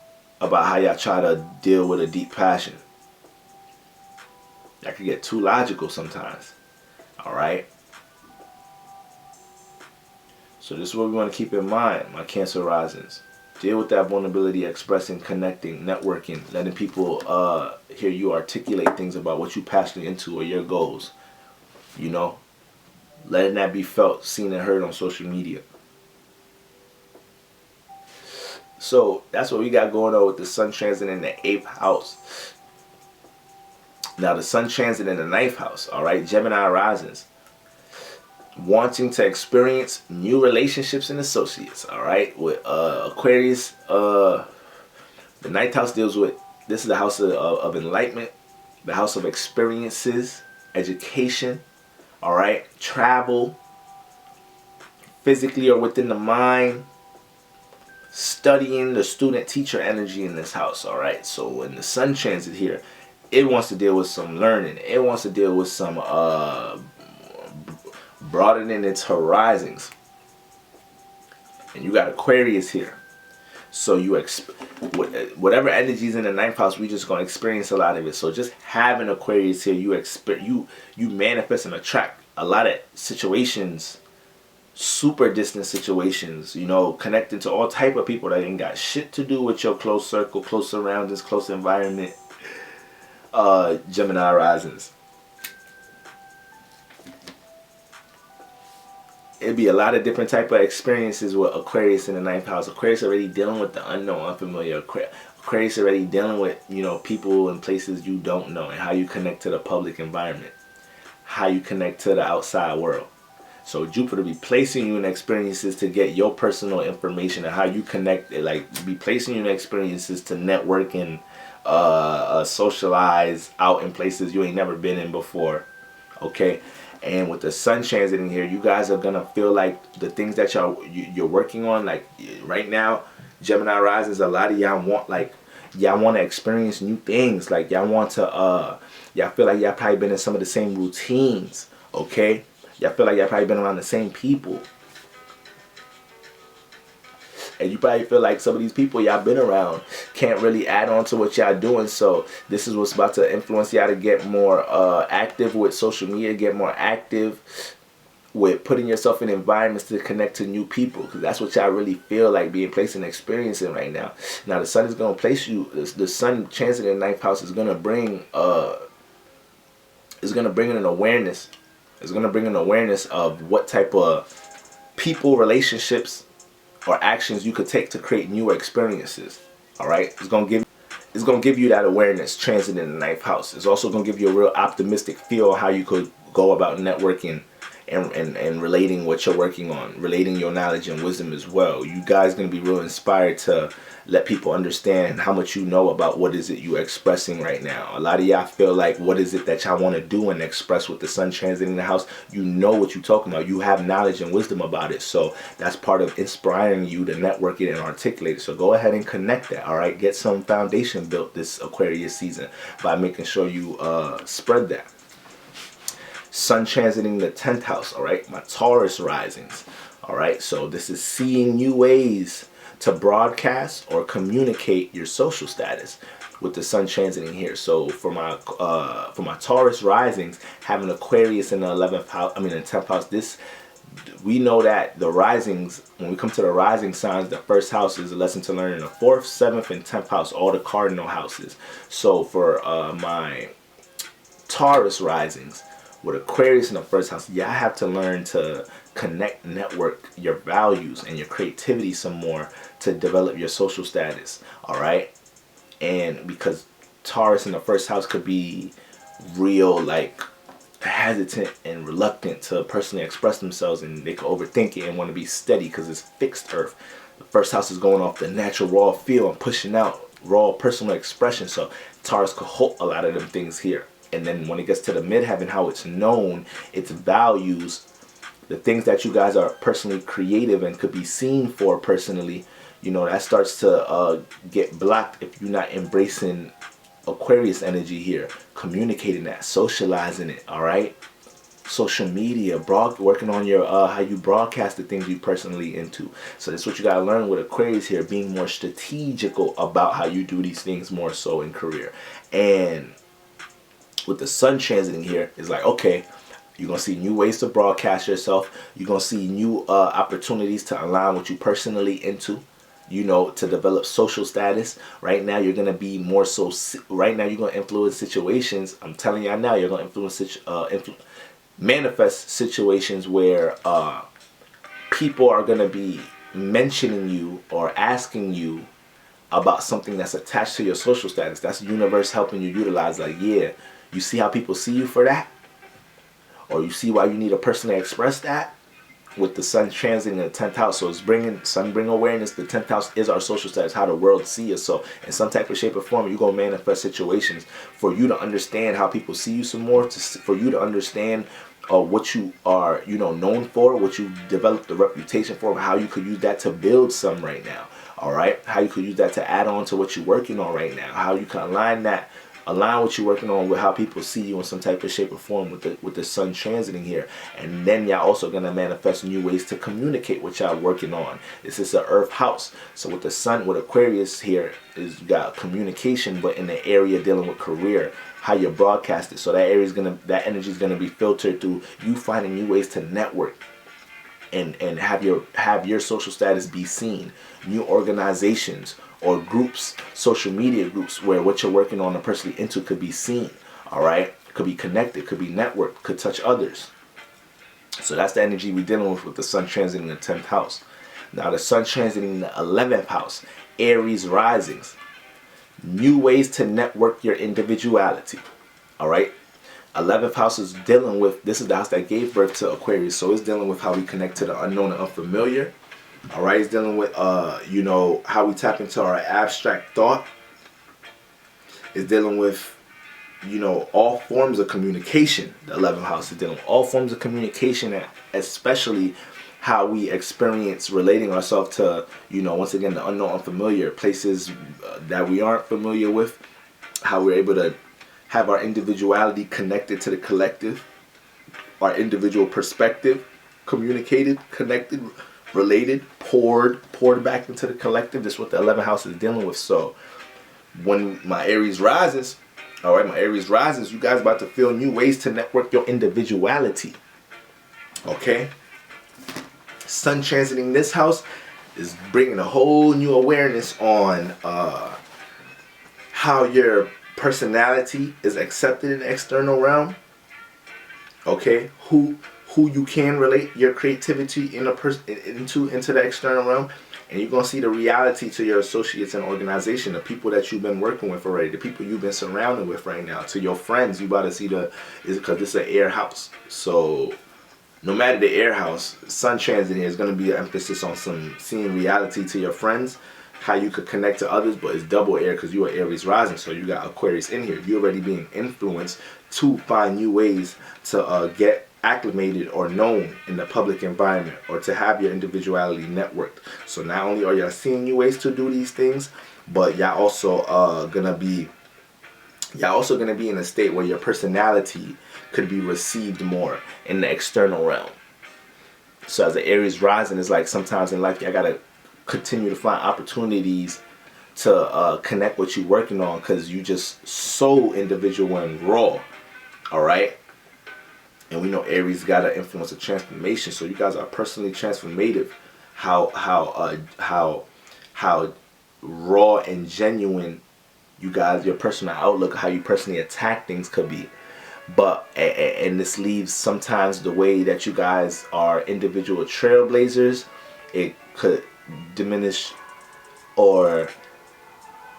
about how y'all try to deal with a deep passion. Y'all could get too logical sometimes. Alright, so this is what we want to keep in mind, my Cancer risings. Deal with that vulnerability, expressing, connecting, networking, letting people hear you articulate things about what you're passionate into or your goals. You know, letting that be felt, seen, and heard on social media. So that's what we got going on with the sun transit in the 8th house. Now the sun transit in the 9th house, all right, Gemini risings. Wanting to experience new relationships and associates, all right, with Aquarius. The 9th house deals with, this is the house of enlightenment, the house of experiences, education, all right, travel, physically or within the mind, studying, the student teacher energy in this house. All right, so when the sun transit here, it wants to deal with some learning, it wants to deal with some broadening its horizons. And you got Aquarius here, so you whatever energies in the 9th house, we just gonna experience a lot of it. So just having Aquarius here, you manifest and attract a lot of situations, super distant situations, you know, connecting to all type of people that ain't got shit to do with your close circle, close surroundings, close environment. Gemini risings. It'd be a lot of different type of experiences with Aquarius in the 9th house. Aquarius already dealing with the unknown, unfamiliar. Aquarius already dealing with, you know, people and places you don't know, and how you connect to the public environment, how you connect to the outside world. So Jupiter be placing you in experiences to get your personal information and how you connect, like be placing you in experiences to network and socialize out in places you ain't never been in before. Okay. And with the sun transiting here, you guys are gonna feel like the things that you're working on, like right now, Gemini Rising, a lot of y'all want, like, y'all want to experience new things. Like y'all want to y'all feel like y'all probably been in some of the same routines. Okay, y'all feel like y'all probably been around the same people, and you probably feel like some of these people y'all been around can't really add on to what y'all doing. So this is what's about to influence y'all to get more active with social media, get more active with putting yourself in environments to connect to new people, because that's what y'all really feel like being placed and experiencing right now. Now the sun is going to place you, the sun transit in the 9th house is going to bring in an awareness. It's going to bring an awareness of what type of people, relationships, or actions you could take to create new experiences. All right, it's going to give you that awareness transit in the 9th house. It's also going to give you a real optimistic feel how you could go about networking and relating what you're working on, relating your knowledge and wisdom as well. You guys going to be real inspired to let people understand how much you know about what is it you're expressing right now. A lot of y'all feel like what is it that y'all want to do and express with the sun transiting the house. You know what you're talking about. You have knowledge and wisdom about it. So that's part of inspiring you to network it and articulate it. So go ahead and connect that. All right, get some foundation built this Aquarius season by making sure you spread that. Sun transiting the 10th house, all right? My Taurus risings, all right? So this is seeing new ways to broadcast or communicate your social status with the sun transiting here. So for my Taurus risings, having Aquarius in the 11th house, in the 10th house, this, we know that the risings, when we come to the rising signs, the first house is a lesson to learn in the 4th, 7th, and 10th house, all the cardinal houses. So for my Taurus risings, with Aquarius in the first house, y'all have to learn to connect, network your values and your creativity some more to develop your social status. All right, and because Taurus in the first house could be real, like, hesitant and reluctant to personally express themselves, and they could overthink it and want to be steady because it's fixed Earth. The first house is going off the natural raw feel and pushing out raw personal expression. So Taurus could hold a lot of them things here. And then when it gets to the midheaven, how it's known, its values, the things that you guys are personally creative and could be seen for personally, you know, that starts to get blocked if you're not embracing Aquarius energy here, communicating that, socializing it. All right, social media, working on your how you broadcast the things you personally into. So that's what you got to learn with Aquarius here, being more strategical about how you do these things more so in career. And with the sun transiting here, is like, okay, you're going to see new ways to broadcast yourself. You're going to see new opportunities to align what you personally into, you know, to develop social status. Right now, you're going to be more so, right now, you're going to influence situations. I'm telling y'all now, you're going to manifest situations where people are going to be mentioning you or asking you about something that's attached to your social status. That's the universe helping you utilize, like, yeah, you see how people see you for that? Or you see why you need to personally express that? With the sun transiting in the 10th house. So it's bring awareness. The 10th house is our social status, how the world sees us. So in some type of shape or form, you're going to manifest situations for you to understand how people see you some more, for you to understand what you are, you know, known for, what you developed the reputation for, how you could use that to build some right now. All right, how you could use that to add on to what you're working on right now, how you can align what you're working on with how people see you in some type of shape or form with the sun transiting here. And then y'all also going to manifest new ways to communicate what y'all working on. This is an earth house. So with the sun, with Aquarius here, is you got communication, but in the area dealing with career, how you broadcast it. So that energy is gonna be filtered through you finding new ways to network and have your social status be seen. New organizations or groups, social media groups, where what you're working on and personally into could be seen. All right, could be connected, could be networked, could touch others. So that's the energy we're dealing with the sun transiting the 10th house. Now the sun transiting the 11th house, Aries risings. New ways to network your individuality. All right, 11th house is dealing with, this is the house that gave birth to Aquarius, so it's dealing with how we connect to the unknown and unfamiliar. All right, it's dealing with you know, how we tap into our abstract thought. It's dealing with, you know, all forms of communication. The 11th house is dealing with all forms of communication, and especially how we experience relating ourselves to, you know, once again, the unknown, unfamiliar, places that we aren't familiar with, how we're able to have our individuality connected to the collective, our individual perspective communicated, connected, related, poured back into the collective. This is what the 11th house is dealing with. So when my Aries rises, all right, my Aries rises, you guys about to feel new ways to network your individuality. Okay? Sun transiting this house is bringing a whole new awareness on how your personality is accepted in the external realm. Okay? Who you can relate your creativity into the external realm, and you're gonna see the reality to your associates and organization, the people that you've been working with already, the people you've been surrounded with right now, to your friends. You about to see because this is an air house. So no matter the air house, sun transit here is gonna be an emphasis on some seeing reality to your friends, how you could connect to others, but it's double air because you are Aries rising, so you got Aquarius in here. You're already being influenced to find new ways to get acclimated or known in the public environment, or to have your individuality networked. So not only are y'all seeing new ways to do these things, but y'all also gonna be in a state where your personality could be received more in the external realm. So as an Aries rising, it's like sometimes in life y'all gotta continue to find opportunities to connect what you're working on, because you just so individual and raw. All right. And we know Aries got an influence of transformation, so you guys are personally transformative. How raw and genuine you guys, your personal outlook, how you personally attack things could be. But and this leaves sometimes the way that you guys are individual trailblazers, it could diminish or,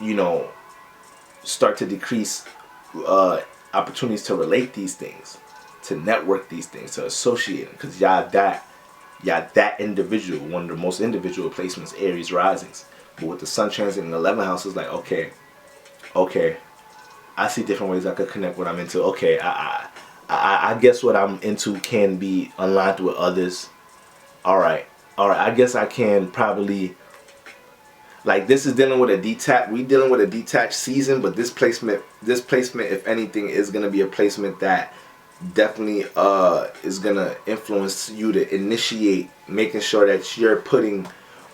you know, start to decrease opportunities to relate these things, to network these things, to associate them, because y'all that individual. One of the most individual placements, Aries risings. But with the sun transit in the 11th house, it's like, okay, I see different ways I could connect what I'm into. Okay, I guess what I'm into can be aligned with others. All right, I guess I can probably, like, this is dealing with a detached season, but this placement, if anything, is gonna be a placement that definitely is gonna influence you to initiate making sure that you're putting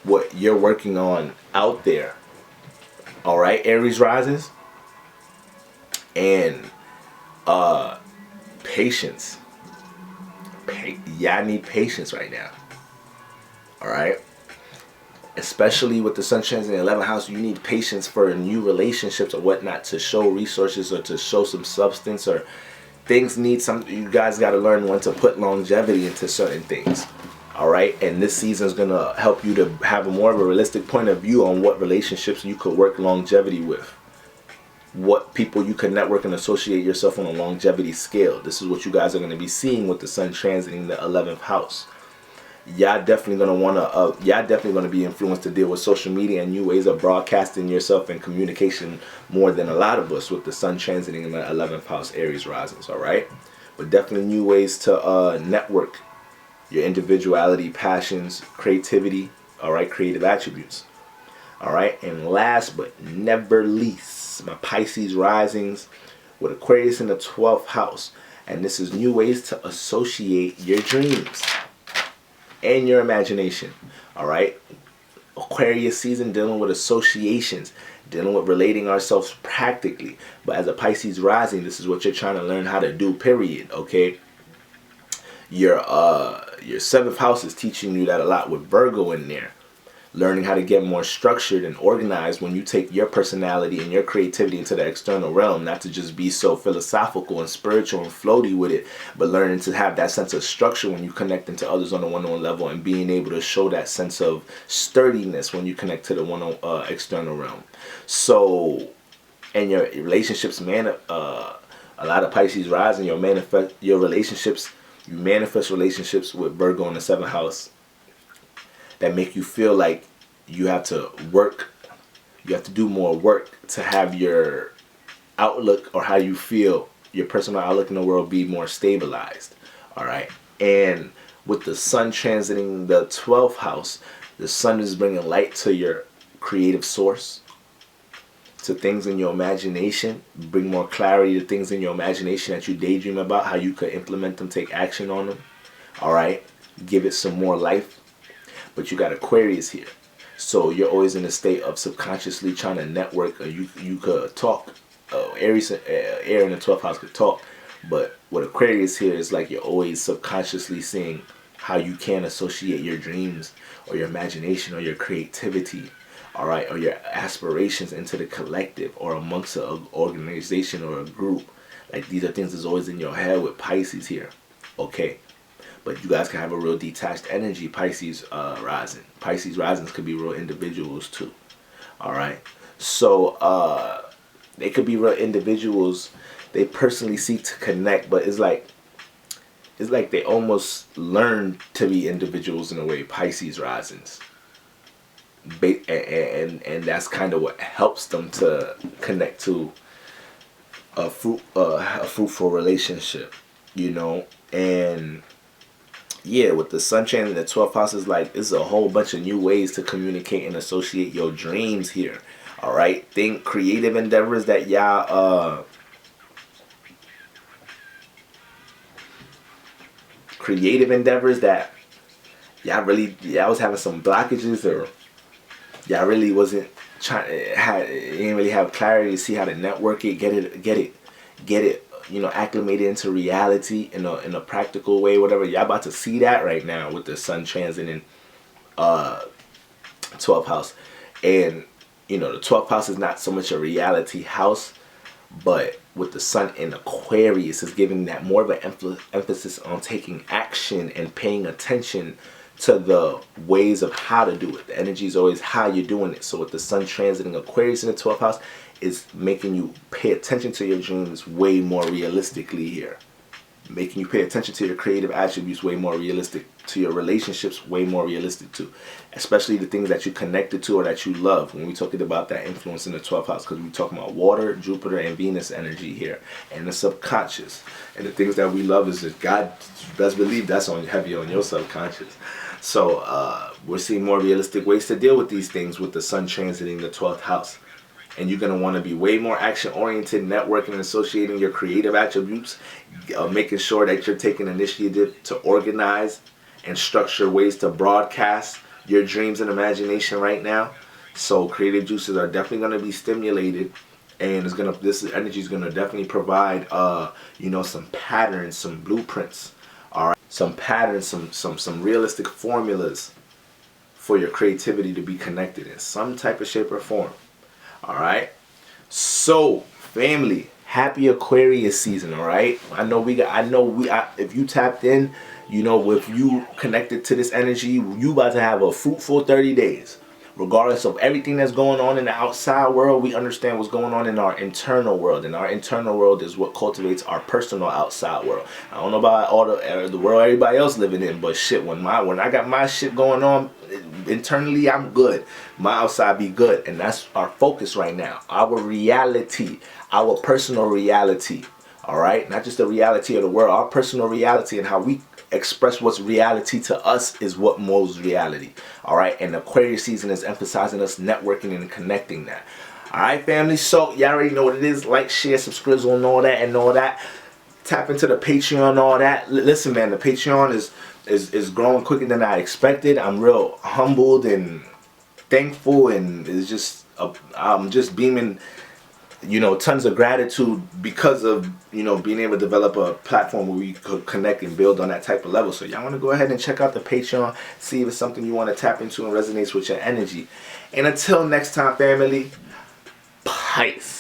what you're working on out there. All right, Aries rises, and patience. Y'all need patience right now. All right, especially with the sun transit in the 11th house, you need patience for new relationships or whatnot, to show resources or to show some substance, or things need some. You guys got to learn when to put longevity into certain things. All right, and this season is gonna help you to have a more of a realistic point of view on what relationships you could work longevity with, what people you can network and associate yourself on a longevity scale. This is what you guys are going to be seeing with the sun transiting the 11th house. Y'all definitely going to be influenced to deal with social media and new ways of broadcasting yourself and communication more than a lot of us with the sun transiting in the 11th house, Aries risings. All right, but definitely new ways to network your individuality, passions, creativity. All right, creative attributes. All right, and last but never least, my Pisces risings with Aquarius in the 12th house, and this is new ways to associate your dreams and your imagination. All right, Aquarius season dealing with associations, dealing with relating ourselves practically. But as a Pisces rising, this is what you're trying to learn how to do, period. Okay, your 7th house is teaching you that a lot with Virgo in there. Learning how to get more structured and organized when you take your personality and your creativity into the external realm, not to just be so philosophical and spiritual and floaty with it, but learning to have that sense of structure when you connect into others on the one-on-one level, and being able to show that sense of sturdiness when you connect to the external realm. So, and your relationships, A lot of Pisces rising, you manifest relationships with Virgo in the 7th house that make you feel like you have to do more work to have your outlook, or how you feel, your personal outlook in the world, be more stabilized. All right. And with the sun transiting the 12th house, the sun is bringing light to your creative source, to things in your imagination, bring more clarity to things in your imagination that you daydream about, how you could implement them, take action on them. All right. Give it some more life. But you got Aquarius here. So you're always in a state of subconsciously trying to network, or you could talk. Aries, air in the 12th house could talk. But with Aquarius here, it's like you're always subconsciously seeing how you can associate your dreams, or your imagination, or your creativity, all right, or your aspirations into the collective, or amongst an organization or a group. Like, these are things that's always in your head with Pisces here. Okay. But you guys can have a real detached energy, Pisces rising. Pisces risings could be real individuals too. All right. So they could be real individuals. They personally seek to connect, but it's like they almost learn to be individuals in a way, Pisces risings. And that's kind of what helps them to connect to a fruitful relationship, you know. And yeah, with the sun transit in the 12th house, is like, it's a whole bunch of new ways to communicate and associate your dreams here. All right, think creative endeavors that y'all y'all was having some blockages, or y'all really wasn't didn't really have clarity to see how to network it, get it, you know, acclimated into reality in a practical way, whatever. Y'all about to see that right now with the sun transit in 12th house. And you know, the 12th house is not so much a reality house, but with the sun in Aquarius, is giving that more of an emphasis on taking action and paying attention to the ways of how to do it. The energy is always how you're doing it. So with the sun transiting Aquarius in the 12th house, is making you pay attention to your dreams way more realistically here. Making you pay attention to your creative attributes way more realistic, to your relationships way more realistic too. Especially the things that you connected to or that you love. When we're talking about that influence in the 12th house, because we're talking about water, Jupiter, and Venus energy here. And the subconscious. And the things that we love is that God, best believe that's heavy on your subconscious. So we're seeing more realistic ways to deal with these things with the sun transiting the 12th house. And you're going to want to be way more action-oriented, networking and associating your creative attributes, making sure that you're taking initiative to organize and structure ways to broadcast your dreams and imagination right now. So creative juices are definitely going to be stimulated, and this energy is going to definitely provide you know, some patterns, some blueprints, all right, some patterns, some realistic formulas for your creativity to be connected in some type of shape or form. All right, so family, happy Aquarius season. All right, if you tapped in, you know, if you connected to this energy, you about to have a fruitful 30 days. Regardless of everything that's going on in the outside world, we understand what's going on in our internal world. And our internal world is what cultivates our personal outside world. I don't know about all the world everybody else living in, but shit, when I got my shit going on internally, I'm good. My outside be good. And that's our focus right now. Our reality, our personal reality. All right, not just the reality of the world, our personal reality, and how we express what's reality to us is what molds reality. All right, and Aquarius season is emphasizing us networking and connecting that. All right, family, so y'all already know what it is. Like, share, subscribe, and all that. Tap into the Patreon, all that. Listen, man, the Patreon is growing quicker than I expected. I'm real humbled and thankful, and it's just I'm just beaming, you know, tons of gratitude because of, you know, being able to develop a platform where we could connect and build on that type of level. So y'all want to go ahead and check out the Patreon, see if it's something you want to tap into and resonates with your energy. And until next time, family, peace.